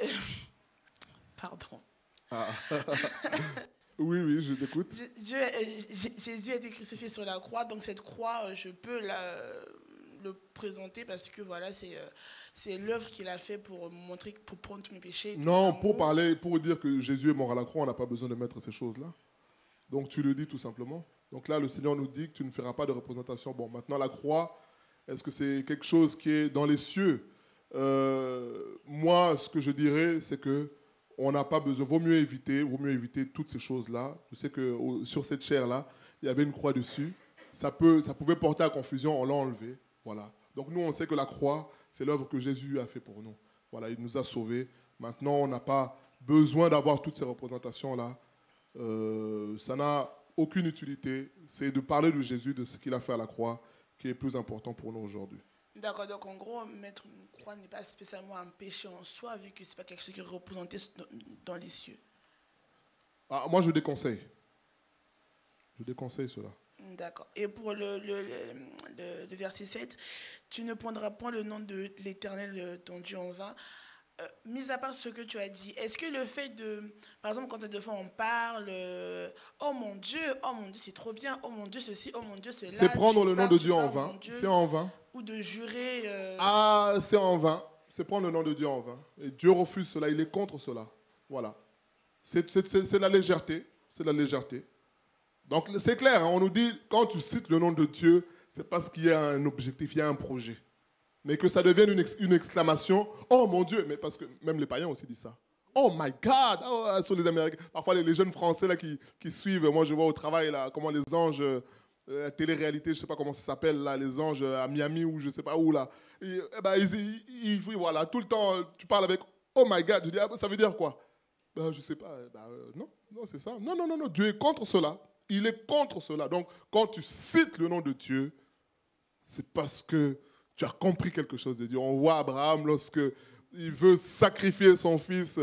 Pardon. Ah. Oui, je t'écoute. Jésus a été crucifié sur la croix, donc cette croix, je peux le présenter parce que voilà, c'est l'œuvre qu'il a fait pour montrer, pour prendre tous mes péchés. Non, pour dire que Jésus est mort à la croix, on n'a pas besoin de mettre ces choses-là. Donc tu le dis tout simplement. Donc là, le Seigneur nous dit que tu ne feras pas de représentation. Bon, maintenant la croix, est-ce que c'est quelque chose qui est dans les cieux? Moi, ce que je dirais, c'est que on n'a pas besoin. Vaut mieux éviter toutes ces choses-là. Je sais que sur cette chair-là, il y avait une croix dessus. Ça pouvait porter à confusion. On l'a enlevé. Voilà. Donc nous, on sait que la croix, c'est l'œuvre que Jésus a fait pour nous. Voilà, il nous a sauvés. Maintenant, on n'a pas besoin d'avoir toutes ces représentations-là. Ça n'a aucune utilité. C'est de parler de Jésus, de ce qu'il a fait à la croix, qui est plus important pour nous aujourd'hui. D'accord, donc en gros, mettre une croix n'est pas spécialement un péché en soi, vu que ce n'est pas quelque chose qui est représenté dans les cieux. Moi, je déconseille. Je déconseille cela. D'accord. Et pour le verset 7, tu ne prendras point le nom de l'Éternel ton Dieu en vain. Mis à part ce que tu as dit, est-ce que le fait de, par exemple, quand deux fois on parle, oh mon Dieu, c'est trop bien, oh mon Dieu, ceci, oh mon Dieu, cela. C'est prendre le nom de Dieu en vain. C'est en vain. Ou de jurer. C'est en vain. C'est prendre le nom de Dieu en vain. Et Dieu refuse cela, il est contre cela. Voilà. C'est la légèreté. C'est la légèreté. Donc c'est clair, hein, on nous dit, quand tu cites le nom de Dieu, c'est parce qu'il y a un objectif, il y a un projet. Mais que ça devienne une exclamation, oh mon Dieu, mais parce que même les païens aussi disent ça. Oh my God, sur les Américains. Parfois les jeunes Français là, qui suivent, moi je vois au travail là, comment les anges, la télé-réalité, je ne sais pas comment ça s'appelle, là, les anges à Miami ou je ne sais pas où là. Et, voilà, tout le temps, tu parles avec, oh my God, je dis, ça veut dire quoi? Je ne sais pas, non, c'est ça. Non, Dieu est contre cela. Il est contre cela. Donc, quand tu cites le nom de Dieu, c'est parce que tu as compris quelque chose de Dieu. On voit Abraham lorsque il veut sacrifier son fils,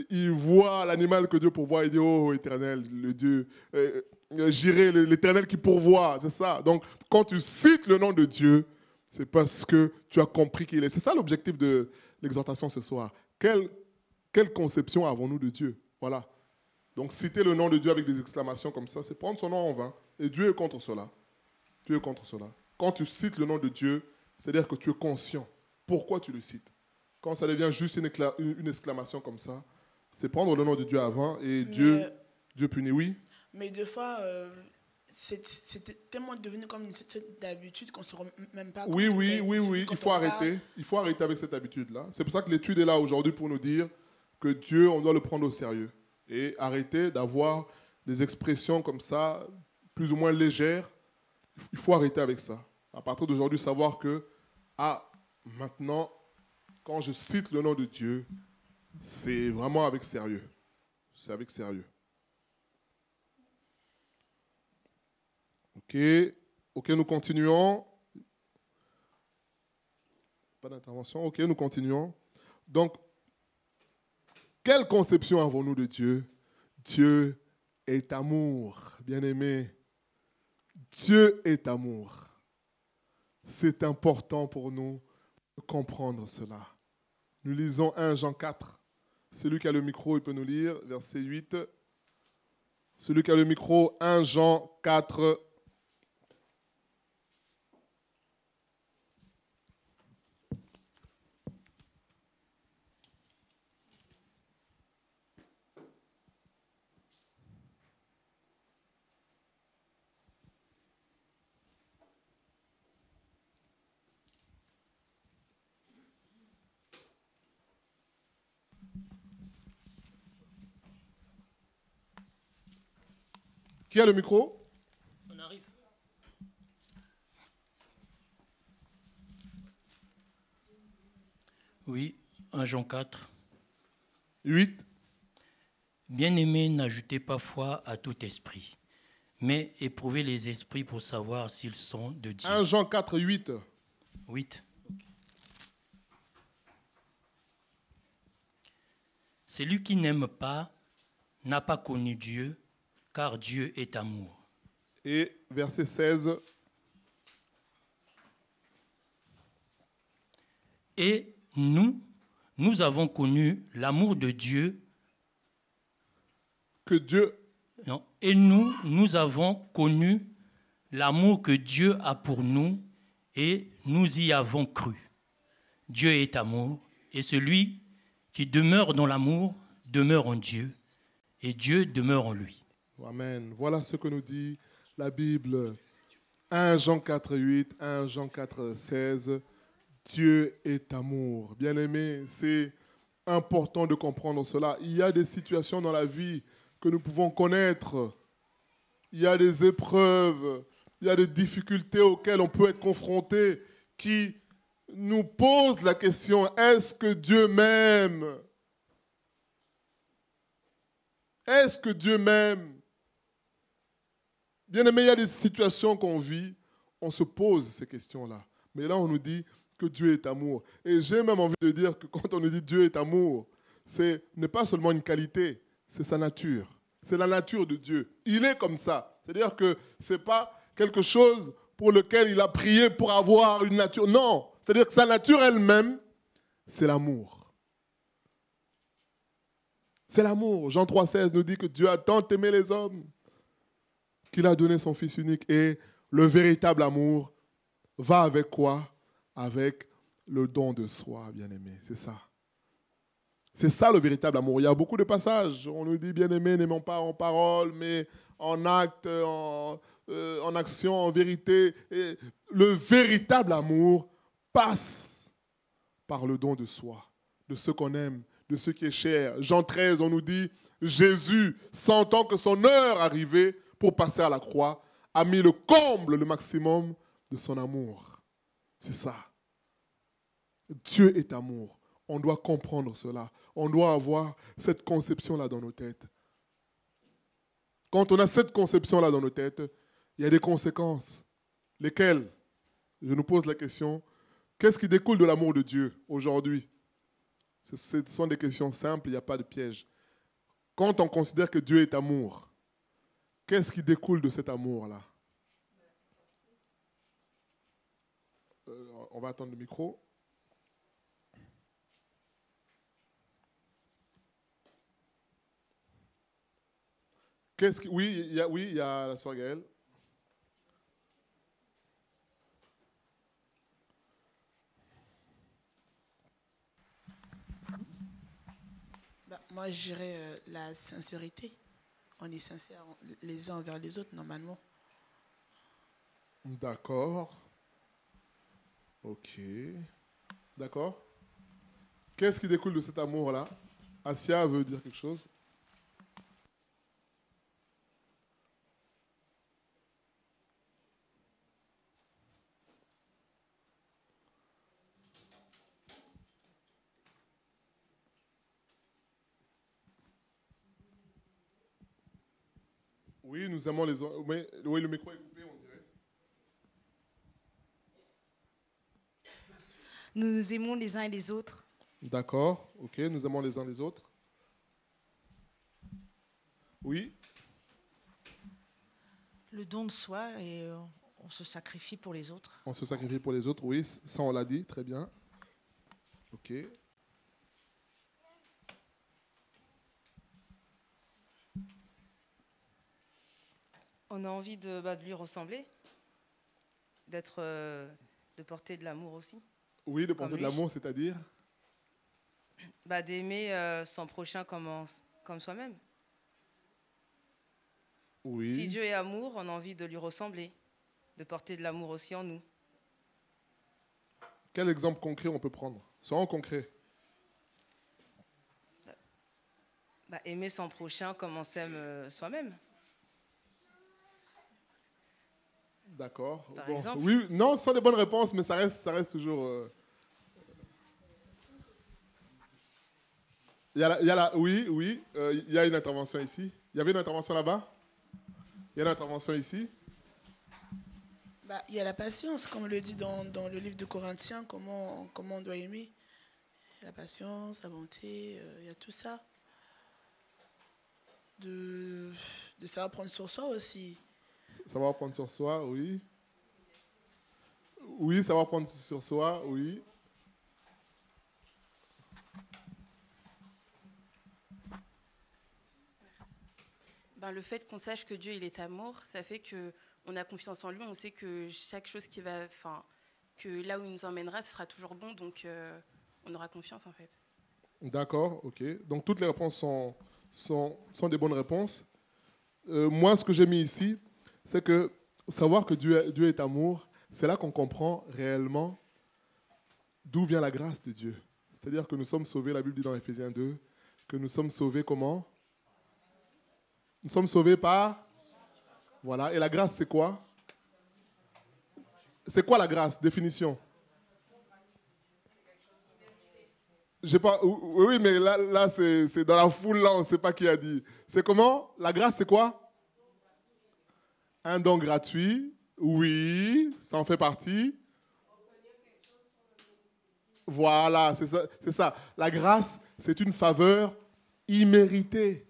il voit l'animal que Dieu pourvoit, il dit, oh Éternel, le Dieu, j'irai, l'Éternel qui pourvoit, c'est ça. Donc, quand tu cites le nom de Dieu, c'est parce que tu as compris qu'il est. C'est ça l'objectif de l'exhortation ce soir. Quelle conception avons-nous de Dieu? Voilà. Donc, citer le nom de Dieu avec des exclamations comme ça, c'est prendre son nom en vain. Et Dieu est contre cela. Dieu est contre cela. Quand tu cites le nom de Dieu, c'est-à-dire que tu es conscient. Pourquoi tu le cites? Quand ça devient juste une exclamation comme ça, c'est prendre le nom de Dieu avant et Dieu punit, oui. Mais des fois, c'est tellement devenu comme une d'habitude qu'on ne se rend même pas compte. Oui, il faut arrêter. Il faut arrêter avec cette habitude-là. C'est pour ça que l'étude est là aujourd'hui pour nous dire que Dieu, on doit le prendre au sérieux. Et arrêter d'avoir des expressions comme ça, plus ou moins légères. Il faut arrêter avec ça. À partir d'aujourd'hui, savoir que, maintenant, quand je cite le nom de Dieu, c'est vraiment avec sérieux. C'est avec sérieux. Ok, nous continuons. Pas d'intervention. Ok, nous continuons. Donc, quelle conception avons-nous de Dieu? Dieu est amour, bien-aimé. Dieu est amour. C'est important pour nous de comprendre cela. Nous lisons 1 Jean 4. Celui qui a le micro, il peut nous lire, verset 8. Celui qui a le micro, 1 Jean 4. Qui a le micro? On arrive. Oui, 1 Jean 4. 8. Bien-aimés, n'ajoutez pas foi à tout esprit, mais éprouvez les esprits pour savoir s'ils sont de Dieu. 1 Jean 4, 8. 8. Celui qui n'aime pas n'a pas connu Dieu, car Dieu est amour. Et verset 16. Et nous avons connu l'amour de Dieu. Que Dieu... Non, et nous avons connu l'amour que Dieu a pour nous et nous y avons cru. Dieu est amour et celui qui demeure dans l'amour demeure en Dieu et Dieu demeure en lui. Amen. Voilà ce que nous dit la Bible. 1 Jean 4, 8, 1 Jean 4, 16. Dieu est amour. Bien-aimé, c'est important de comprendre cela. Il y a des situations dans la vie que nous pouvons connaître. Il y a des épreuves, il y a des difficultés auxquelles on peut être confronté qui nous posent la question, est-ce que Dieu m'aime? Est-ce que Dieu m'aime? Bien aimé, il y a des situations qu'on vit, on se pose ces questions-là. Mais là, on nous dit que Dieu est amour. Et j'ai même envie de dire que quand on nous dit Dieu est amour, ce n'est pas seulement une qualité, c'est sa nature. C'est la nature de Dieu. Il est comme ça. C'est-à-dire que ce n'est pas quelque chose pour lequel il a prié pour avoir une nature. Non, c'est-à-dire que sa nature elle-même, c'est l'amour. C'est l'amour. Jean 3,16 nous dit que Dieu a tant aimé les hommes qu'il a donné son Fils unique. Et le véritable amour va avec quoi? Avec le don de soi, bien-aimé. C'est ça. C'est ça le véritable amour. Il y a beaucoup de passages. On nous dit, bien-aimé, n'aimons pas en parole, mais en acte, en action, en vérité. Et le véritable amour passe par le don de soi, de ce qu'on aime, de ce qui est cher. Jean 13, on nous dit, Jésus, sentant que son heure arrivait pour passer à la croix, a mis le comble, le maximum de son amour. C'est ça. Dieu est amour. On doit comprendre cela. On doit avoir cette conception-là dans nos têtes. Quand on a cette conception-là dans nos têtes, il y a des conséquences. Lesquelles? Je nous pose la question. Qu'est-ce qui découle de l'amour de Dieu aujourd'hui? Ce sont des questions simples, il n'y a pas de piège. Quand on considère que Dieu est amour, qu'est-ce qui découle de cet amour-là? On va attendre le micro. Oui, il y a la sœur Gaëlle. Moi, je dirais la sincérité. On est sincères les uns envers les autres, normalement. D'accord. Ok. D'accord. Qu'est-ce qui découle de cet amour-là? Asia veut dire quelque chose? Oui, nous aimons les autres. Oui, le micro est coupé, on dirait. Nous nous aimons les uns et les autres. D'accord, ok, nous aimons les uns les autres. Oui. Le don de soi et on se sacrifie pour les autres. On se sacrifie pour les autres, oui, ça on l'a dit, très bien. Ok. On a envie de lui ressembler, de porter de l'amour aussi. Oui, de porter de l'amour, c'est-à-dire d'aimer son prochain comme soi-même. Oui. Si Dieu est amour, on a envie de lui ressembler, de porter de l'amour aussi en nous. Quel exemple concret on peut prendre? Soyons concrets. Aimer son prochain comme on s'aime soi-même. D'accord. Par bon. exemple. Oui, non, ce sont des bonnes réponses, mais ça reste toujours... Oui, il y a une intervention ici. Il y avait une intervention là-bas? Il y a une intervention ici? Il y a la patience, comme le dit dans le livre de Corinthiens, comment on doit aimer. La patience, la bonté, il y a tout ça. De savoir prendre sur soi aussi. Savoir prendre sur soi, oui. Oui, savoir prendre sur soi, oui. Le fait qu'on sache que Dieu il est amour, ça fait qu'on a confiance en lui, on sait que chaque chose que là où il nous emmènera, ce sera toujours bon, donc on aura confiance en fait. D'accord, ok. Donc toutes les réponses sont des bonnes réponses. Moi, ce que j'ai mis ici, c'est que savoir que Dieu est amour, c'est là qu'on comprend réellement d'où vient la grâce de Dieu. C'est-à-dire que nous sommes sauvés, la Bible dit dans Éphésiens 2, que nous sommes sauvés comment? Nous sommes sauvés par... Voilà. Et la grâce, c'est quoi? C'est quoi la grâce? Définition. J'ai pas... Oui, mais là c'est dans la foule, là, on ne sait pas qui a dit. C'est comment? La grâce, c'est quoi? Un don gratuit. Oui, ça en fait partie. Voilà, c'est ça. La grâce, c'est une faveur imméritée.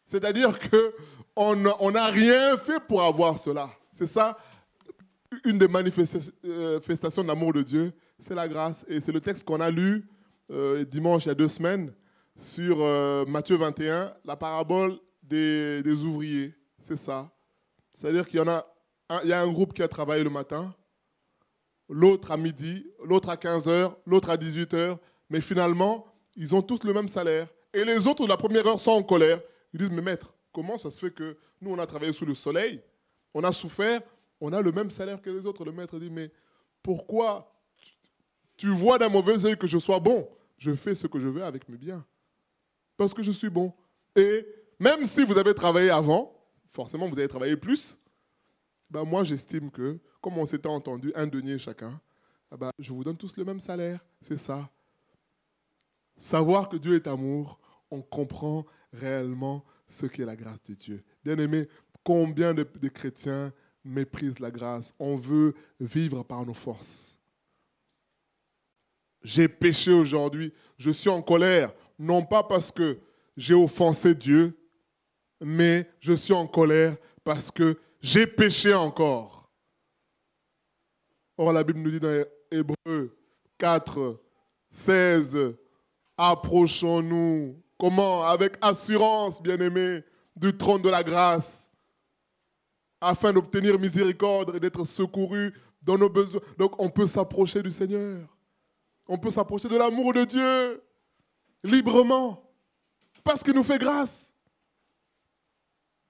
C'est-à-dire qu'on n'a rien fait pour avoir cela. C'est ça, une des manifestations de l'amour de Dieu, c'est la grâce. Et c'est le texte qu'on a lu dimanche, il y a 2 semaines, sur Matthieu 21, la parabole des ouvriers. C'est ça. C'est-à-dire qu'il y a un groupe qui a travaillé le matin, l'autre à midi, l'autre à 15h, l'autre à 18h, mais finalement, ils ont tous le même salaire. Et les autres, de la première heure, sont en colère. Ils disent, mais maître, comment ça se fait que nous, on a travaillé sous le soleil, on a souffert, on a le même salaire que les autres? Le maître dit, mais pourquoi tu vois d'un mauvais œil que je sois bon? Je fais ce que je veux avec mes biens, parce que je suis bon. Et même si vous avez travaillé avant, forcément vous avez travaillé plus, moi j'estime que, comme on s'était entendu, 1 denier chacun, je vous donne tous le même salaire, c'est ça. Savoir que Dieu est amour, on comprend réellement ce qu'est la grâce de Dieu. Bien-aimés, combien de chrétiens méprisent la grâce? On veut vivre par nos forces. J'ai péché aujourd'hui, je suis en colère, non pas parce que j'ai offensé Dieu, mais je suis en colère parce que j'ai péché encore. Or, la Bible nous dit dans Hébreux 4, 16, approchons-nous. Comment? Avec assurance, bien-aimés, du trône de la grâce, afin d'obtenir miséricorde et d'être secourus dans nos besoins. Donc, on peut s'approcher du Seigneur. On peut s'approcher de l'amour de Dieu librement, parce qu'il nous fait grâce.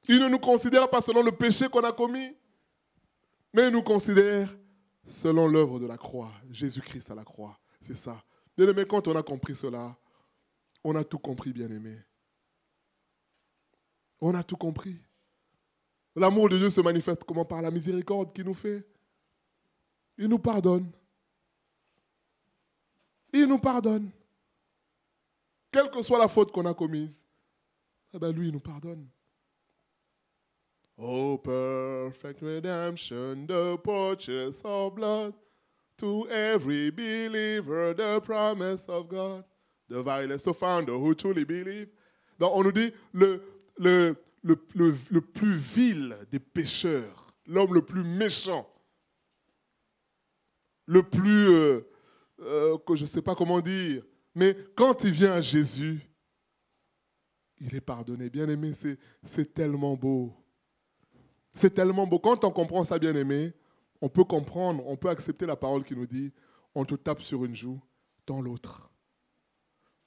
Il ne nous considère pas selon le péché qu'on a commis, mais il nous considère selon l'œuvre de la croix, Jésus-Christ à la croix. C'est ça. Bien-aimé, quand on a compris cela, on a tout compris, bien-aimé. On a tout compris. L'amour de Dieu se manifeste comment? Par la miséricorde qu'il nous fait. Il nous pardonne. Il nous pardonne. Quelle que soit la faute qu'on a commise, eh bien, lui, il nous pardonne. Oh, perfect redemption, the purchase of blood, to every believer, the promise of God, the vilest of founder who truly believe. Donc, on nous dit le plus vil des pécheurs, l'homme le plus méchant, le plus, que je ne sais pas comment dire, mais quand il vient à Jésus, il est pardonné. Bien-aimé, c'est tellement beau. C'est tellement beau. Quand on comprend ça, bien-aimé, on peut comprendre, on peut accepter la parole qui nous dit « on te tape sur une joue, dans l'autre ».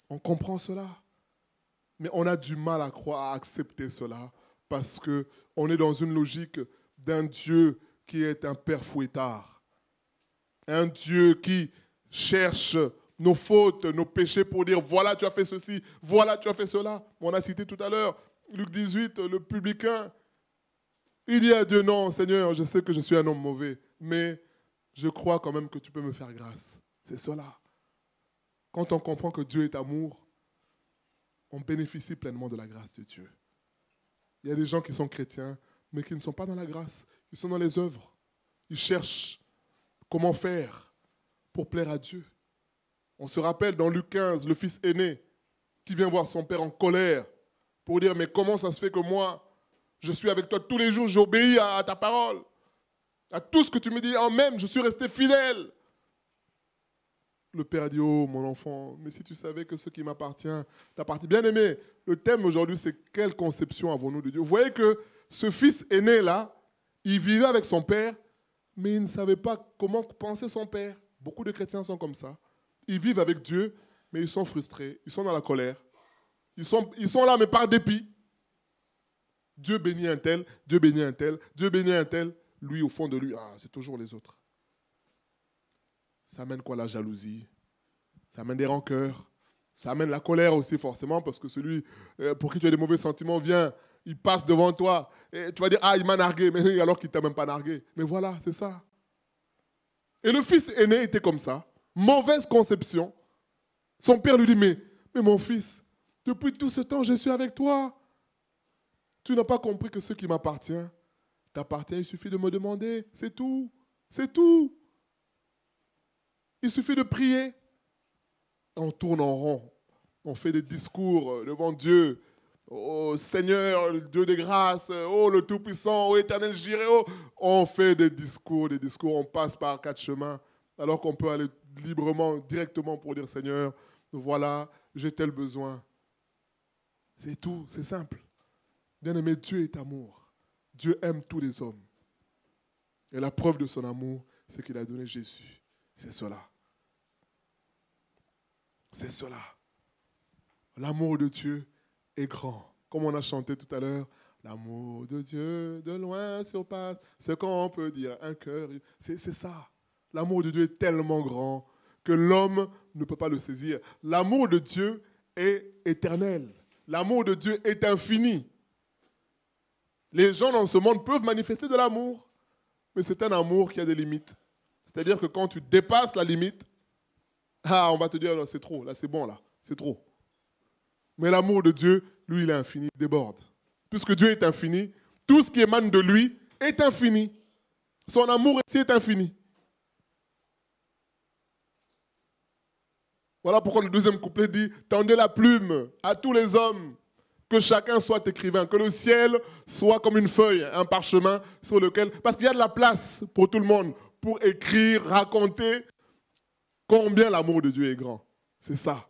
On comprend cela. Mais on a du mal à croire, à accepter cela, parce qu'on est dans une logique d'un Dieu qui est un père fouettard. Un Dieu qui cherche nos fautes, nos péchés pour dire « voilà, tu as fait ceci, voilà, tu as fait cela ». On a cité tout à l'heure, Luc 18, le publicain. Il dit à Dieu, non, Seigneur, je sais que je suis un homme mauvais, mais je crois quand même que tu peux me faire grâce. C'est cela. Quand on comprend que Dieu est amour, on bénéficie pleinement de la grâce de Dieu. Il y a des gens qui sont chrétiens, mais qui ne sont pas dans la grâce. Ils sont dans les œuvres. Ils cherchent comment faire pour plaire à Dieu. On se rappelle dans Luc 15, le fils aîné qui vient voir son père en colère pour dire, mais comment ça se fait que moi, je suis avec toi tous les jours, j'obéis à ta parole, à tout ce que tu me dis, en même, je suis resté fidèle. Le père a dit, oh mon enfant, mais si tu savais que ce qui m'appartient t'appartient. Bien aimé, le thème aujourd'hui, c'est quelle conception avons-nous de Dieu? Vous voyez que ce fils aîné-là, il vivait avec son père, mais il ne savait pas comment penser son père. Beaucoup de chrétiens sont comme ça. Ils vivent avec Dieu, mais ils sont frustrés, ils sont dans la colère. Ils sont là, mais par dépit. Dieu bénit un tel, Dieu bénit un tel, Dieu bénit un tel. Lui, au fond de lui, c'est toujours les autres. Ça amène quoi? La jalousie. Ça amène des rancœurs. Ça amène la colère aussi, forcément, parce que celui pour qui tu as des mauvais sentiments vient, il passe devant toi. Et tu vas dire, il m'a nargué, mais alors qu'il ne t'a même pas nargué. Mais voilà, c'est ça. Et le fils aîné était comme ça. Mauvaise conception. Son père lui dit, mais mon fils, depuis tout ce temps, je suis avec toi. Tu n'as pas compris que ce qui m'appartient t'appartient, il suffit de me demander, c'est tout, c'est tout. Il suffit de prier. On tourne en rond, on fait des discours devant Dieu. Oh Seigneur, le Dieu des grâces, oh le Tout-Puissant, oh Éternel Jireh, oh. On fait des discours, on passe par 4 chemins, alors qu'on peut aller librement, directement pour dire Seigneur, voilà, j'ai tel besoin. C'est tout, c'est simple. Bien-aimé, Dieu est amour. Dieu aime tous les hommes. Et la preuve de son amour, c'est qu'il a donné Jésus. C'est cela. C'est cela. L'amour de Dieu est grand. Comme on a chanté tout à l'heure, l'amour de Dieu de loin surpasse ce qu'on peut dire. Un cœur, c'est ça. L'amour de Dieu est tellement grand que l'homme ne peut pas le saisir. L'amour de Dieu est éternel. L'amour de Dieu est infini. Les gens dans ce monde peuvent manifester de l'amour, mais c'est un amour qui a des limites. C'est-à-dire que quand tu dépasses la limite, on va te dire, c'est trop, là c'est bon, là, c'est trop. Mais l'amour de Dieu, lui, il est infini, il déborde. Puisque Dieu est infini, tout ce qui émane de lui est infini. Son amour aussi est infini. Voilà pourquoi le deuxième couplet dit « Tendez la plume à tous les hommes, que chacun soit écrivain, que le ciel soit comme une feuille, un parchemin sur lequel... » Parce qu'il y a de la place pour tout le monde, pour écrire, raconter combien l'amour de Dieu est grand. C'est ça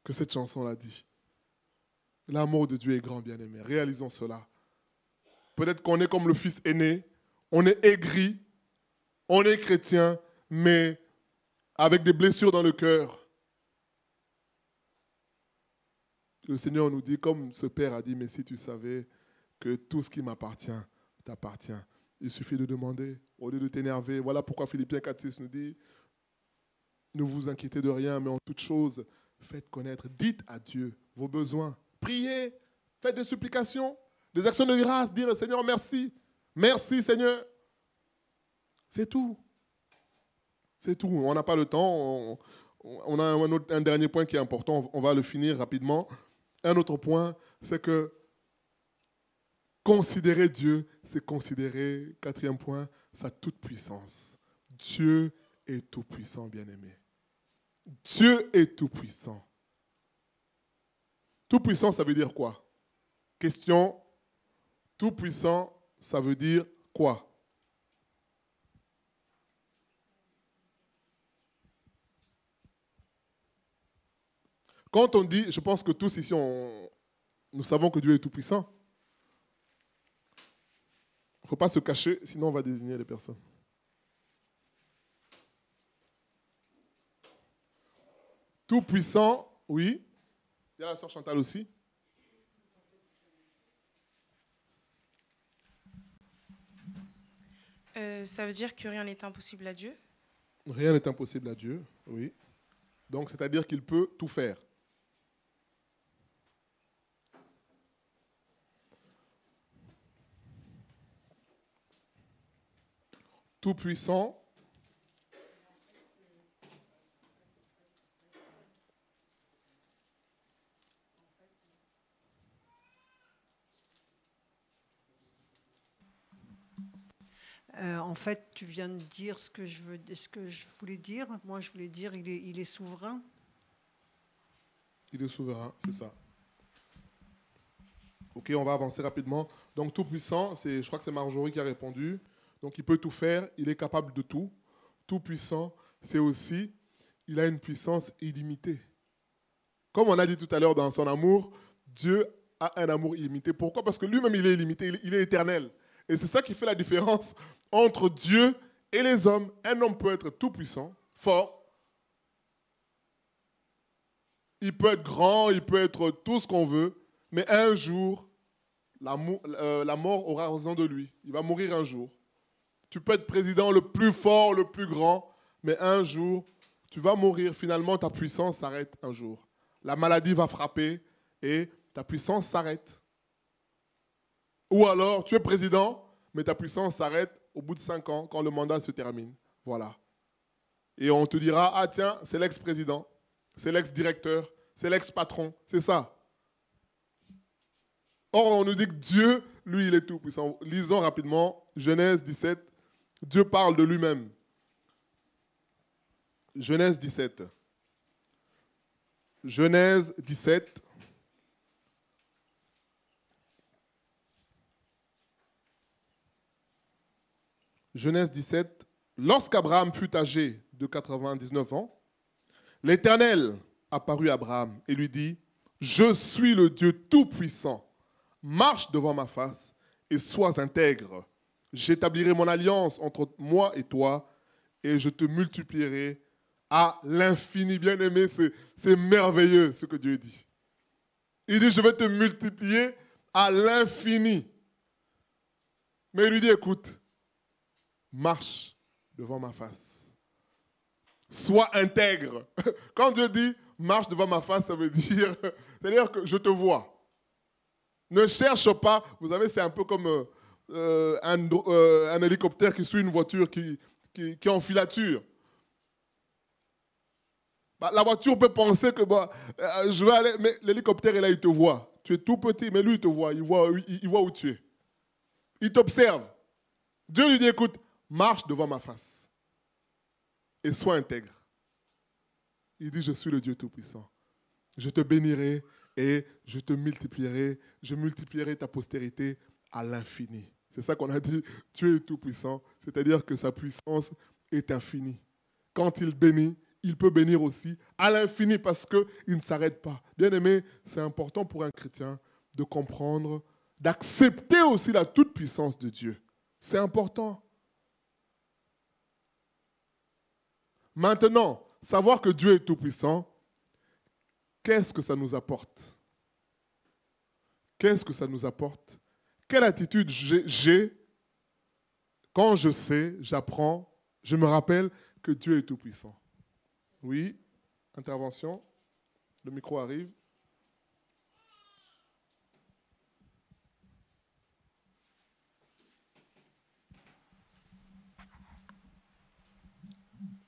que cette chanson-là dit. L'amour de Dieu est grand, bien-aimé. Réalisons cela. Peut-être qu'on est comme le fils aîné, on est aigri, on est chrétien, mais avec des blessures dans le cœur. Le Seigneur nous dit, comme ce père a dit, mais si tu savais que tout ce qui m'appartient t'appartient. Il suffit de demander, au lieu de t'énerver. Voilà pourquoi Philippiens 4,6 nous dit, ne vous inquiétez de rien, mais en toute chose, faites connaître, dites à Dieu vos besoins. Priez, faites des supplications, des actions de grâce, dire Seigneur merci, merci Seigneur. C'est tout. C'est tout. On n'a pas le temps. On a un dernier point qui est important. On va le finir rapidement. Un autre point, c'est que considérer Dieu, c'est considérer, quatrième point, sa toute-puissance. Dieu est tout-puissant, bien-aimé. Dieu est tout-puissant. Tout-puissant, ça veut dire quoi? Question. Tout-puissant, ça veut dire quoi? Quand on dit, je pense que tous ici, nous savons que Dieu est tout-puissant. Il ne faut pas se cacher, sinon on va désigner les personnes. Tout-puissant, oui. Il y a la sœur Chantal aussi. Ça veut dire que rien n'est impossible à Dieu? Rien n'est impossible à Dieu, oui. Donc, c'est-à-dire qu'il peut tout faire. Tout-puissant. En fait, tu viens de dire ce que je voulais dire. Moi, je voulais dire il est souverain. Il est souverain, c'est ça. Ok, on va avancer rapidement. Donc, tout-puissant, je crois que c'est Marjorie qui a répondu. Donc, il peut tout faire, il est capable de tout. Tout-puissant, c'est aussi, il a une puissance illimitée. Comme on a dit tout à l'heure dans son amour, Dieu a un amour illimité. Pourquoi? Parce que lui-même, il est illimité, il est éternel. Et c'est ça qui fait la différence entre Dieu et les hommes. Un homme peut être tout-puissant, fort. Il peut être grand, il peut être tout ce qu'on veut. Mais un jour, la mort aura raison de lui. Il va mourir un jour. Tu peux être président le plus fort, le plus grand, mais un jour, tu vas mourir. Finalement, ta puissance s'arrête un jour. La maladie va frapper et ta puissance s'arrête. Ou alors, tu es président, mais ta puissance s'arrête au bout de 5 ans, quand le mandat se termine. Voilà. Et on te dira, ah tiens, c'est l'ex-président, c'est l'ex-directeur, c'est l'ex-patron, c'est ça. Or, on nous dit que Dieu, lui, il est tout puissant. Lisons rapidement Genèse 17. Dieu parle de lui-même. Genèse 17. Genèse 17. Genèse 17. Lorsqu'Abraham fut âgé de 99 ans, l'Éternel apparut à Abraham et lui dit, « Je suis le Dieu tout-puissant. Marche devant ma face et sois intègre. J'établirai mon alliance entre moi et toi et je te multiplierai à l'infini. » Bien-aimé, c'est merveilleux ce que Dieu dit. Il dit, je vais te multiplier à l'infini. Mais il lui dit, écoute, marche devant ma face. Sois intègre. Quand Dieu dit, marche devant ma face, ça veut dire, c'est-à-dire que je te vois. Ne cherche pas, vous savez, c'est un peu comme un hélicoptère qui suit une voiture qui est en filature. La voiture peut penser que je vais aller, mais l'hélicoptère est là, il te voit. Tu es tout petit, mais lui, il te voit, il voit où tu es. Il t'observe. Dieu lui dit, écoute, marche devant ma face et sois intègre. Il dit, je suis le Dieu Tout-Puissant. Je te bénirai et je te multiplierai. Je multiplierai ta postérité à l'infini. C'est ça qu'on a dit, Dieu est Tout-Puissant. C'est-à-dire que sa puissance est infinie. Quand il bénit, il peut bénir aussi à l'infini parce qu'il ne s'arrête pas. Bien aimé, c'est important pour un chrétien de comprendre, d'accepter aussi la toute-puissance de Dieu. C'est important. Maintenant, savoir que Dieu est tout-puissant, qu'est-ce que ça nous apporte? Qu'est-ce que ça nous apporte? Quelle attitude j'ai quand je sais, j'apprends, je me rappelle que Dieu est tout-puissant? Oui, intervention. Le micro arrive.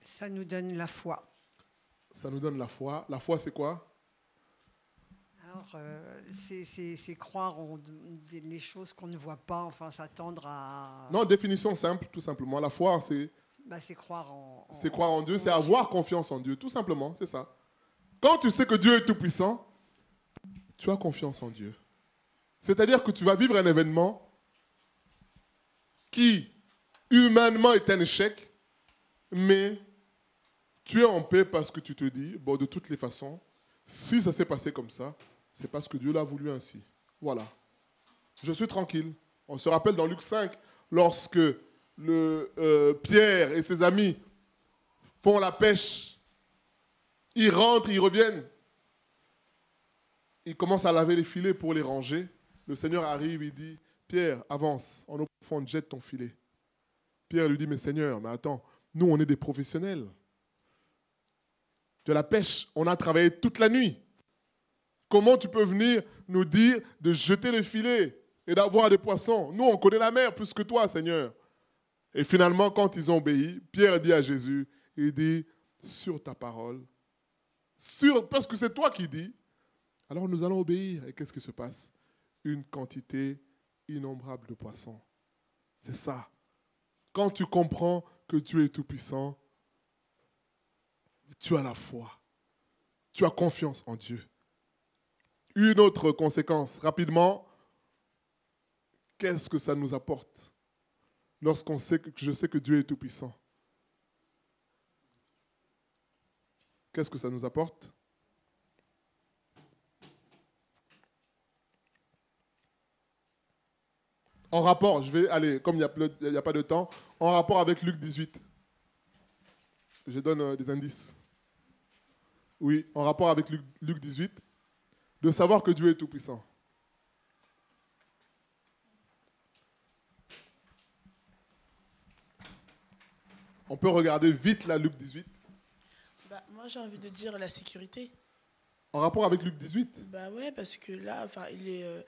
Ça nous donne la foi. Ça nous donne la foi. La foi, c'est quoi? Alors, c'est croire en les choses qu'on ne voit pas, enfin s'attendre à... Non, définition simple, tout simplement. La foi, c'est... c'est croire en... C'est croire en Dieu, c'est avoir confiance en Dieu, tout simplement, c'est ça. Quand tu sais que Dieu est tout-puissant, tu as confiance en Dieu. C'est-à-dire que tu vas vivre un événement qui, humainement, est un échec, mais tu es en paix parce que tu te dis, bon, de toutes les façons, si ça s'est passé comme ça, c'est parce que Dieu l'a voulu ainsi. Voilà. Je suis tranquille. On se rappelle dans Luc 5, lorsque Pierre et ses amis font la pêche, ils rentrent, ils reviennent, ils commencent à laver les filets pour les ranger. Le Seigneur arrive, il dit, Pierre, avance, en eau profonde, jette ton filet. Pierre lui dit, mais Seigneur, mais attends, nous on est des professionnels de la pêche, on a travaillé toute la nuit. Comment tu peux venir nous dire de jeter le filet et d'avoir des poissons? Nous, on connaît la mer plus que toi, Seigneur. Et finalement, quand ils ont obéi, Pierre dit à Jésus, il dit, sur ta parole, parce que c'est toi qui dis, alors nous allons obéir. Et qu'est-ce qui se passe? Une quantité innombrable de poissons. C'est ça. Quand tu comprends que Dieu est tout-puissant, tu as la foi. Tu as confiance en Dieu. Une autre conséquence, rapidement, qu'est-ce que ça nous apporte lorsqu'on sait que je sais que Dieu est tout-puissant? Qu'est-ce que ça nous apporte? En rapport, je vais aller, comme il n'y a pas de temps, en rapport avec Luc 18. Je donne des indices. Oui, en rapport avec Luc 18, de savoir que Dieu est tout-puissant. On peut regarder vite là, Luc 18. Moi, j'ai envie de dire la sécurité. En rapport avec Luc 18? Ouais, parce que là, il est...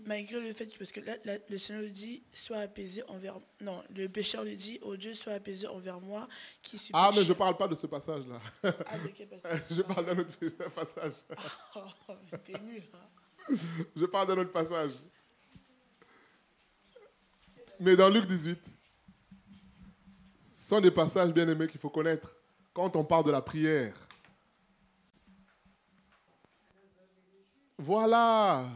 malgré le fait, parce que là, le Seigneur lui dit, sois apaisé envers... Non, le pécheur lui dit, oh Dieu, sois apaisé envers moi, qui suis pécheur. Mais je ne parle pas de ce passage-là. De quel passage? Je parle d'un autre passage. T'es nul, hein? Je parle d'un autre passage. Mais dans Luc 18, ce sont des passages bien aimés qu'il faut connaître. Quand on parle de la prière, Voilà,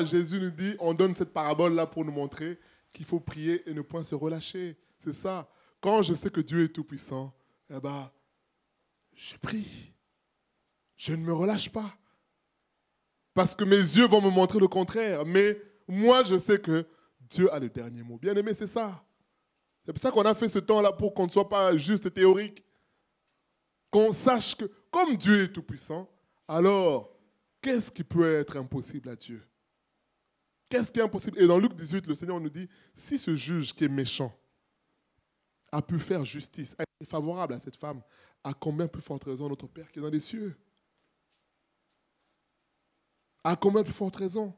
Jésus nous dit, on donne cette parabole-là pour nous montrer qu'il faut prier et ne point se relâcher. C'est ça. Quand je sais que Dieu est tout-puissant, je prie. Je ne me relâche pas. Parce que mes yeux vont me montrer le contraire. Mais moi, je sais que Dieu a le dernier mot. Bien aimé, c'est ça. C'est pour ça qu'on a fait ce temps-là, pour qu'on ne soit pas juste théorique. Qu'on sache que, comme Dieu est tout-puissant, alors... qu'est-ce qui peut être impossible à Dieu? Qu'est-ce qui est impossible? Et dans Luc 18, le Seigneur nous dit, si ce juge qui est méchant a pu faire justice, a été favorable à cette femme, à combien plus forte raison notre Père qui est dans les cieux? À combien plus forte raison?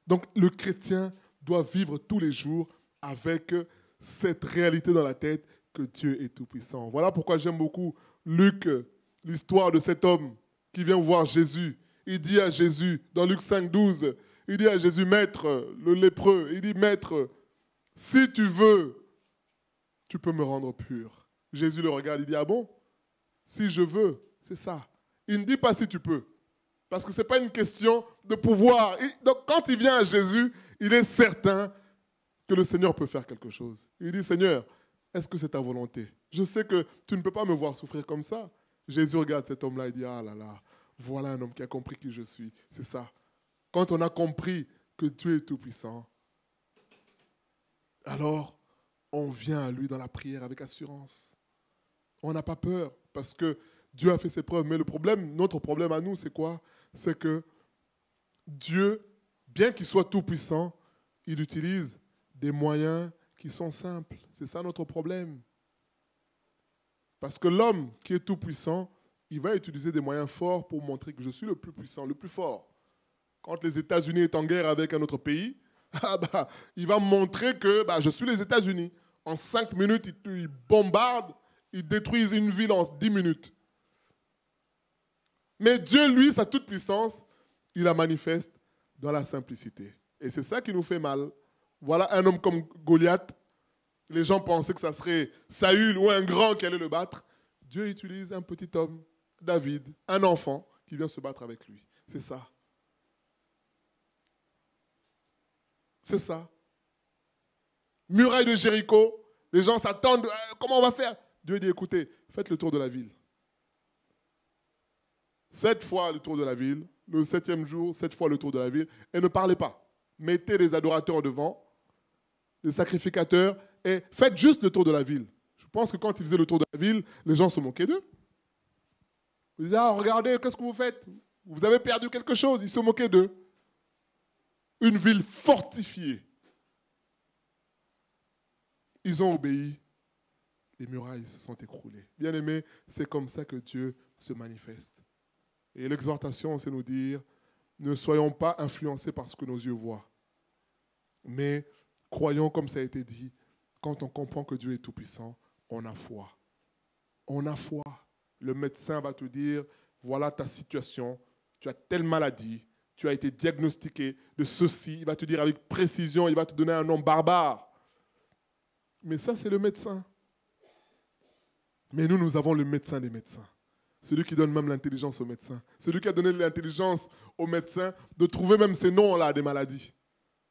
Donc le chrétien doit vivre tous les jours avec cette réalité dans la tête que Dieu est tout-puissant. Voilà pourquoi j'aime beaucoup Luc, l'histoire de cet homme qui vient voir Jésus. Il dit à Jésus, dans Luc 5, 12, il dit à Jésus, Maître, le lépreux, il dit, Maître, si tu veux, tu peux me rendre pur. Jésus le regarde, il dit, ah bon? Si je veux, C'est ça. Il ne dit pas si tu peux. Parce que ce n'est pas une question de pouvoir. Donc quand il vient à Jésus, il est certain que le Seigneur peut faire quelque chose. Il dit, Seigneur, est-ce que c'est ta volonté? Je sais que tu ne peux pas me voir souffrir comme ça. Jésus regarde cet homme-là et dit, ah là là, voilà un homme qui a compris qui je suis. C'est ça. Quand on a compris que Dieu est tout-puissant, alors on vient à lui dans la prière avec assurance. On n'a pas peur parce que Dieu a fait ses preuves. Mais le problème, notre problème à nous, c'est quoi? C'est que Dieu, bien qu'il soit tout-puissant, il utilise des moyens qui sont simples. C'est ça notre problème. Parce que l'homme qui est tout-puissant, il va utiliser des moyens forts pour montrer que je suis le plus puissant, le plus fort. Quand les États-Unis sont en guerre avec un autre pays, il va montrer que je suis les États-Unis. En 5 minutes, ils bombardent, ils détruisent une ville en 10 minutes. Mais Dieu, lui, sa toute-puissance, il la manifeste dans la simplicité. Et c'est ça qui nous fait mal. Voilà un homme comme Goliath. Les gens pensaient que ça serait Saül ou un grand qui allait le battre. Dieu utilise un petit homme, David, un enfant, qui vient se battre avec lui. C'est ça. C'est ça. Muraille de Jéricho, les gens s'attendent, comment on va faire? Dieu dit, écoutez, faites le tour de la ville. 7 fois le tour de la ville, le 7e jour, 7 fois le tour de la ville, et ne parlez pas. Mettez les adorateurs devant, les sacrificateurs, et faites juste le tour de la ville. Je pense que quand ils faisaient le tour de la ville, les gens se moquaient d'eux. Ils disaient, ah, regardez, qu'est-ce que vous faites? Vous avez perdu quelque chose. Ils se moquaient d'eux. Une ville fortifiée. Ils ont obéi. Les murailles se sont écroulées. Bien aimés, c'est comme ça que Dieu se manifeste. Et l'exhortation, c'est nous dire, ne soyons pas influencés par ce que nos yeux voient. Mais croyons, comme ça a été dit, quand on comprend que Dieu est tout-puissant, on a foi. On a foi. Le médecin va te dire, voilà ta situation, tu as telle maladie, tu as été diagnostiqué de ceci. Il va te dire avec précision, il va te donner un nom barbare. Mais ça, c'est le médecin. Mais nous, nous avons le médecin des médecins. Celui qui donne même l'intelligence aux médecins. Celui qui a donné l'intelligence aux médecins de trouver même ces noms-là des maladies.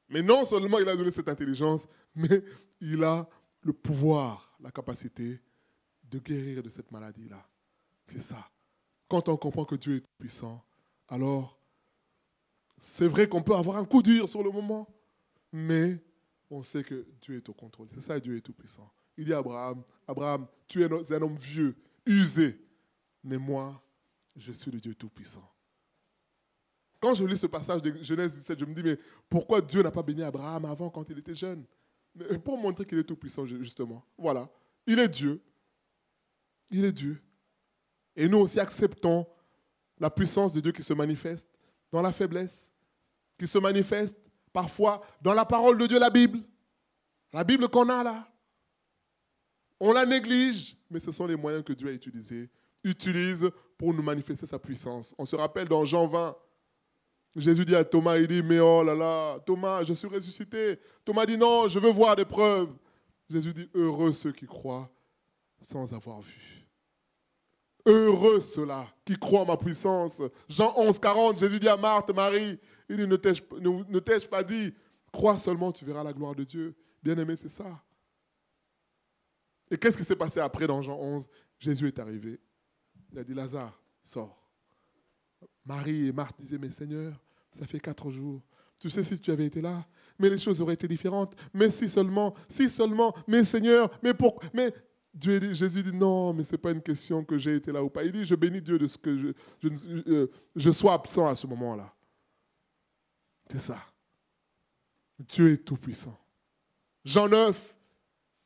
Mais non seulement il a donné cette intelligence, mais il a le pouvoir, la capacité de guérir de cette maladie-là. C'est ça. Quand on comprend que Dieu est puissant, alors c'est vrai qu'on peut avoir un coup dur sur le moment, mais on sait que Dieu est au contrôle. C'est ça, Dieu est tout puissant. Il dit à Abraham, Abraham, tu es un homme vieux, usé, mais moi, je suis le Dieu tout puissant. Quand je lis ce passage de Genèse 17, je me dis, mais pourquoi Dieu n'a pas béni Abraham avant, quand il était jeune? Mais pour montrer qu'il est tout puissant, justement. Voilà. Il est Dieu. Il est Dieu. Et nous aussi acceptons la puissance de Dieu qui se manifeste dans la faiblesse, qui se manifeste parfois dans la parole de Dieu, la Bible. La Bible qu'on a là. On la néglige, mais ce sont les moyens que Dieu a utilise pour nous manifester sa puissance. On se rappelle dans Jean 20, Jésus dit à Thomas, il dit, mais oh là là, Thomas, je suis ressuscité. Thomas dit, non, je veux voir des preuves. Jésus dit, heureux ceux qui croient sans avoir vu. Heureux ceux-là qui croient en ma puissance. Jean 11, 40, Jésus dit à Marthe, Marie, il dit, ne t'ai-je pas dit, crois seulement, tu verras la gloire de Dieu. Bien-aimé, c'est ça. Et qu'est-ce qui s'est passé après dans Jean 11? Jésus est arrivé. Il a dit, Lazare, sors. Marie et Marthe disaient, mais Seigneur, ça fait 4 jours. Tu sais, si tu avais été là, mais les choses auraient été différentes. Mais si seulement, mais Seigneur, mais pourquoi? Mais Jésus dit, non, mais ce n'est pas une question que j'ai été là ou pas. Il dit, je bénis Dieu de ce que je sois absent à ce moment-là. C'est ça. Dieu est tout-puissant. Jean 9,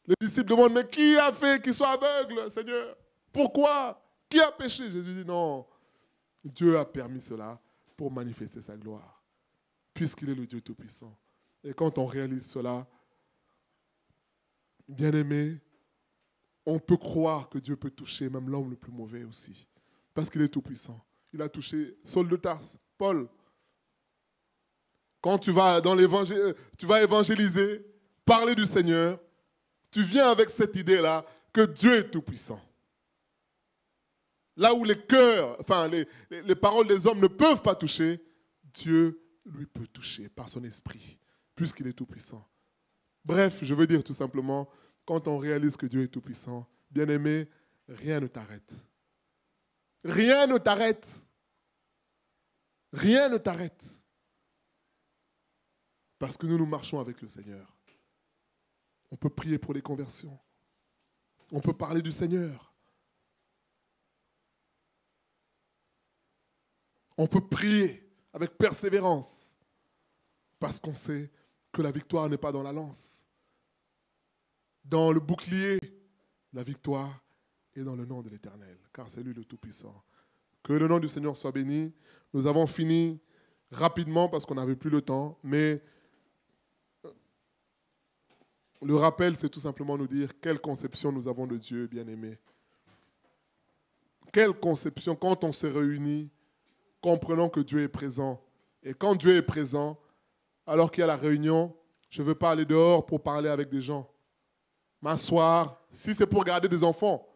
les disciples demandent, mais qui a fait qu'il soit aveugle, Seigneur? Pourquoi? Qui a péché? Jésus dit, non, Dieu a permis cela pour manifester sa gloire, puisqu'il est le Dieu tout-puissant. Et quand on réalise cela, bien-aimé, on peut croire que Dieu peut toucher même l'homme le plus mauvais aussi, parce qu'il est tout-puissant. Il a touché Saul de Tarse, Paul. Quand tu vas dans l'évangile, tu vas évangéliser, parler du Seigneur, tu viens avec cette idée-là que Dieu est tout-puissant. là où les cœurs, enfin les paroles des hommes ne peuvent pas toucher, Dieu lui peut toucher par son esprit, puisqu'il est tout-puissant. Bref, je veux dire tout simplement, quand on réalise que Dieu est tout-puissant, bien-aimé, rien ne t'arrête. Rien ne t'arrête. Rien ne t'arrête. Parce que nous marchons avec le Seigneur. On peut prier pour les conversions. On peut parler du Seigneur. On peut prier avec persévérance. Parce qu'on sait que la victoire n'est pas dans la lance. Dans le bouclier, la victoire est dans le nom de l'Éternel, car c'est lui le Tout-Puissant. Que le nom du Seigneur soit béni. Nous avons fini rapidement parce qu'on n'avait plus le temps, mais le rappel, c'est tout simplement nous dire quelle conception nous avons de Dieu, bien-aimé. Quelle conception, quand on se réunit, comprenons que Dieu est présent. Et quand Dieu est présent, alors qu'il y a la réunion, je ne veux pas aller dehors pour parler avec des gens. M'asseoir, si c'est pour garder des enfants,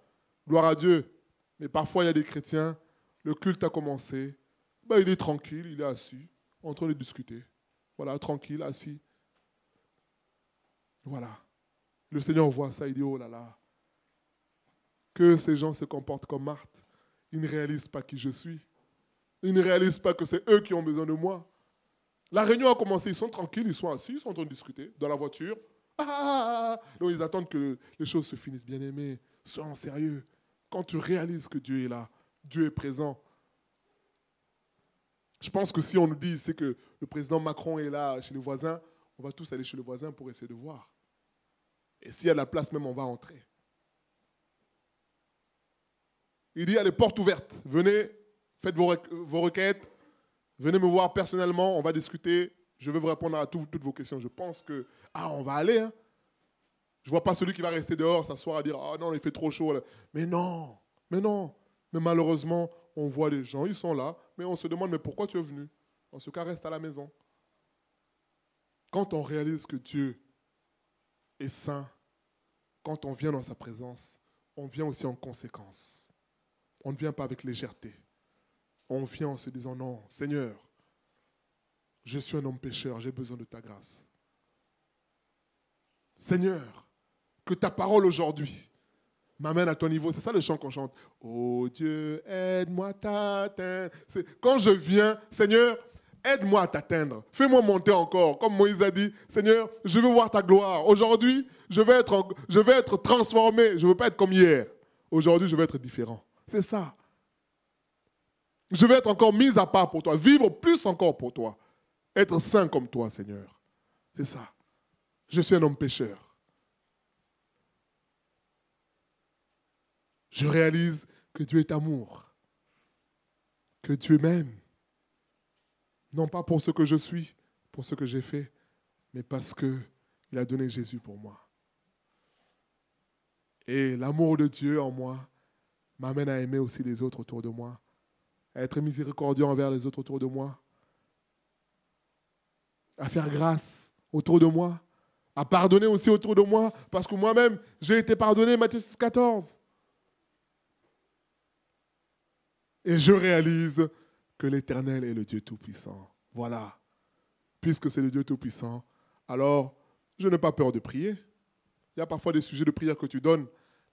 gloire à Dieu. Mais parfois, il y a des chrétiens, le culte a commencé, ben, il est tranquille, il est assis, en train de discuter. Voilà, tranquille, assis. Voilà. Le Seigneur voit ça, il dit, oh là là, que ces gens se comportent comme Marthe. Ils ne réalisent pas qui je suis. Ils ne réalisent pas que c'est eux qui ont besoin de moi. La réunion a commencé, ils sont tranquilles, ils sont assis, ils sont en train de discuter dans la voiture. Donc ils attendent que les choses se finissent. Bien-aimés, sois sérieux. Quand tu réalises que Dieu est là, Dieu est présent. Je pense que si on nous dit c'est que le président Macron est là chez le voisin, on va tous aller chez le voisin pour essayer de voir. Et s'il y a de la place, même on va entrer. Il dit, il y a les portes ouvertes. Venez, faites vos requêtes. Venez me voir personnellement, on va discuter. Je vais vous répondre à toutes vos questions. Je pense que, on va aller. Hein. Je ne vois pas celui qui va rester dehors, s'asseoir à dire, non, il fait trop chaud. Là. Mais non. Mais malheureusement, on voit les gens, ils sont là, mais on se demande, mais pourquoi tu es venu? En ce cas, reste à la maison. Quand on réalise que Dieu est saint, quand on vient dans sa présence, on vient aussi en conséquence. On ne vient pas avec légèreté. On vient en se disant, non, Seigneur, je suis un homme pécheur, j'ai besoin de ta grâce. Seigneur, que ta parole aujourd'hui m'amène à ton niveau. C'est ça le chant qu'on chante. Oh Dieu, aide-moi à t'atteindre. Quand je viens, Seigneur, aide-moi à t'atteindre. Fais-moi monter encore. Comme Moïse a dit, Seigneur, je veux voir ta gloire. Aujourd'hui, je vais être transformé. Je ne veux pas être comme hier. Aujourd'hui, je vais être différent. C'est ça. Je vais être encore mis à part pour toi. Vivre plus encore pour toi. Être saint comme toi, Seigneur. C'est ça. Je suis un homme pécheur. Je réalise que Dieu est amour. Que Dieu m'aime. Non pas pour ce que je suis, pour ce que j'ai fait, mais parce qu'il a donné Jésus pour moi. Et l'amour de Dieu en moi m'amène à aimer aussi les autres autour de moi, à être miséricordieux envers les autres autour de moi, à faire grâce autour de moi, à pardonner aussi autour de moi, parce que moi-même, j'ai été pardonné, Matthieu 6,14. Et je réalise que l'Éternel est le Dieu Tout-Puissant. Voilà. Puisque c'est le Dieu Tout-Puissant, alors je n'ai pas peur de prier. Il y a parfois des sujets de prière que tu donnes.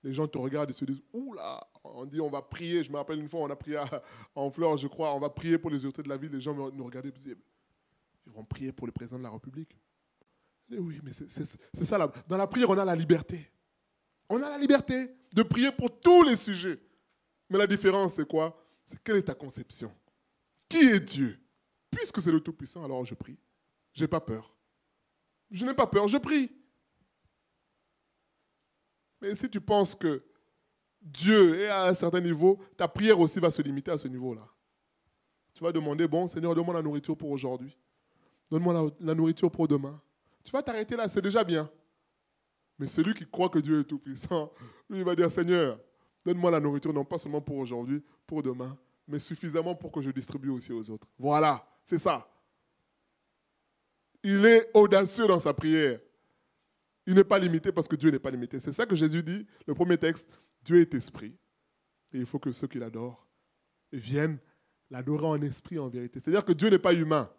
Les gens te regardent et se disent, oula, on dit on va prier. Je me rappelle une fois, on a prié en Fleur, je crois, on va prier pour les autorités de la ville. Les gens nous regardaient et me disaient, ils vont prier pour le président de la République. Je dis, oui, mais c'est ça. Dans la prière, on a la liberté. On a la liberté de prier pour tous les sujets. Mais la différence, c'est quoi? C'est quelle est ta conception? Qui est Dieu? Puisque c'est le Tout-Puissant, alors je prie. Je n'ai pas peur. Je n'ai pas peur, je prie. Mais si tu penses que Dieu est à un certain niveau, ta prière aussi va se limiter à ce niveau-là. Tu vas demander, bon, Seigneur, donne-moi la nourriture pour aujourd'hui. Donne-moi la nourriture pour demain. Tu vas t'arrêter là, c'est déjà bien. Mais celui qui croit que Dieu est tout-puissant, lui, il va dire, Seigneur, donne-moi la nourriture, non pas seulement pour aujourd'hui, pour demain, mais suffisamment pour que je distribue aussi aux autres. Voilà, c'est ça. Il est audacieux dans sa prière. Il n'est pas limité parce que Dieu n'est pas limité. C'est ça que Jésus dit, le premier texte, Dieu est esprit. Et il faut que ceux qui l'adorent viennent l'adorer en esprit, en vérité. C'est-à-dire que Dieu n'est pas humain.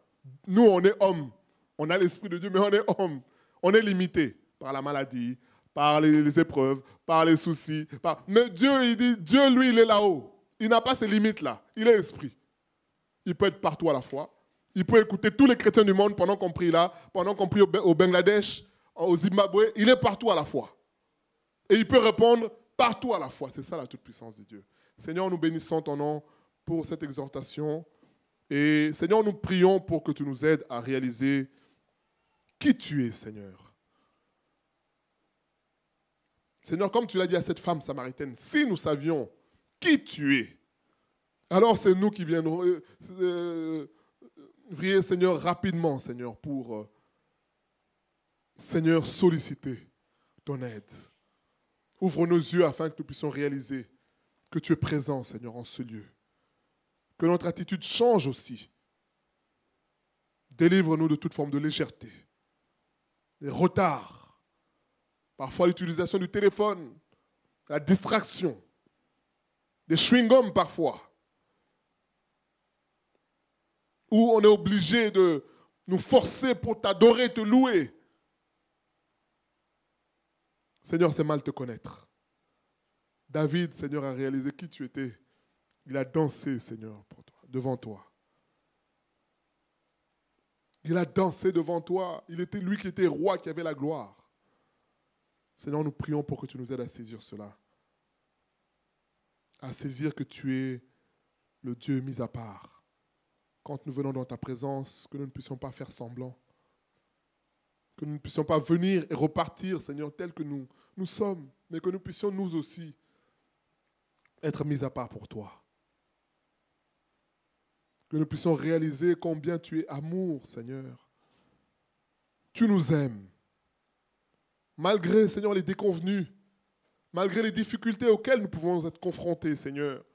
Nous, on est hommes. On a l'esprit de Dieu, mais on est hommes. On est limité par la maladie, par les épreuves, par les soucis. Mais Dieu, il dit, Dieu, lui, il est là-haut. Il n'a pas ces limites-là. Il est esprit. Il peut être partout à la fois. Il peut écouter tous les chrétiens du monde pendant qu'on prie là, pendant qu'on prie au Bangladesh, au Zimbabwe. Il est partout à la fois. Et il peut répondre partout à la fois. C'est ça la toute-puissance de Dieu. Seigneur, nous bénissons ton nom pour cette exhortation. Et Seigneur, nous prions pour que tu nous aides à réaliser qui tu es, Seigneur. Seigneur, comme tu l'as dit à cette femme samaritaine, si nous savions qui tu es, alors c'est nous qui viendrons prier, Seigneur, rapidement, Seigneur, pour, Seigneur, solliciter ton aide. Ouvre nos yeux afin que nous puissions réaliser que tu es présent, Seigneur, en ce lieu. Que notre attitude change aussi. Délivre-nous de toute forme de légèreté, des retards, parfois l'utilisation du téléphone, la distraction, des chewing-gums parfois, où on est obligé de nous forcer pour t'adorer, te louer. Seigneur, c'est mal te connaître. David, Seigneur, a réalisé qui tu étais. Il a dansé, Seigneur, pour toi, devant toi. Il a dansé devant toi. Il était lui qui était roi, qui avait la gloire. Seigneur, nous prions pour que tu nous aides à saisir cela. À saisir que tu es le Dieu mis à part. Quand nous venons dans ta présence, que nous ne puissions pas faire semblant. Que nous ne puissions pas venir et repartir, Seigneur, tel que nous sommes, mais que nous puissions nous aussi être mis à part pour toi. Que nous puissions réaliser combien tu es amour, Seigneur. Tu nous aimes. Malgré, Seigneur, les déconvenues, malgré les difficultés auxquelles nous pouvons être confrontés, Seigneur.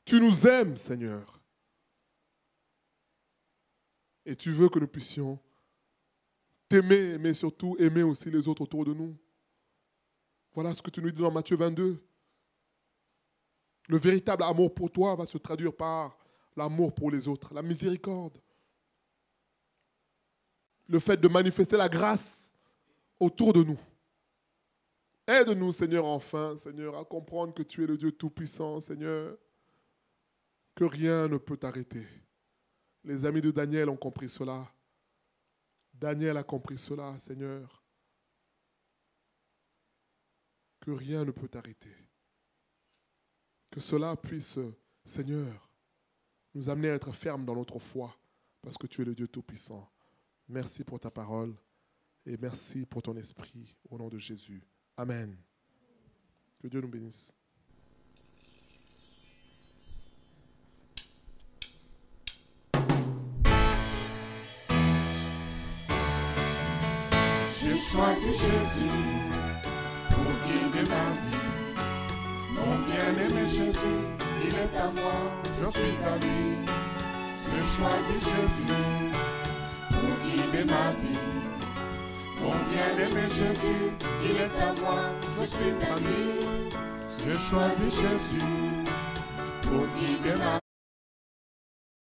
Tu nous aimes, Seigneur. Et tu veux que nous puissions t'aimer, mais surtout aimer aussi les autres autour de nous. Voilà ce que tu nous dis dans Matthieu 22. Le véritable amour pour toi va se traduire par l'amour pour les autres, la miséricorde. Le fait de manifester la grâce autour de nous. Aide-nous, Seigneur, enfin, Seigneur, à comprendre que tu es le Dieu Tout-Puissant, Seigneur, que rien ne peut t'arrêter. Les amis de Daniel ont compris cela. Daniel a compris cela, Seigneur, que rien ne peut t'arrêter. Que cela puisse, Seigneur, nous amener à être fermes dans notre foi, parce que tu es le Dieu Tout-Puissant. Merci pour ta parole et merci pour ton esprit, au nom de Jésus. Amen. Que Dieu nous bénisse. J'ai choisi Jésus pour guider ma vie. Mon bien-aimé Jésus, il est à moi, je suis à lui. J'ai choisi Jésus pour guider ma vie. Mon bien-aimé Jésus, il est à moi, je suis à lui. J'ai choisi Jésus pour guider ma vie.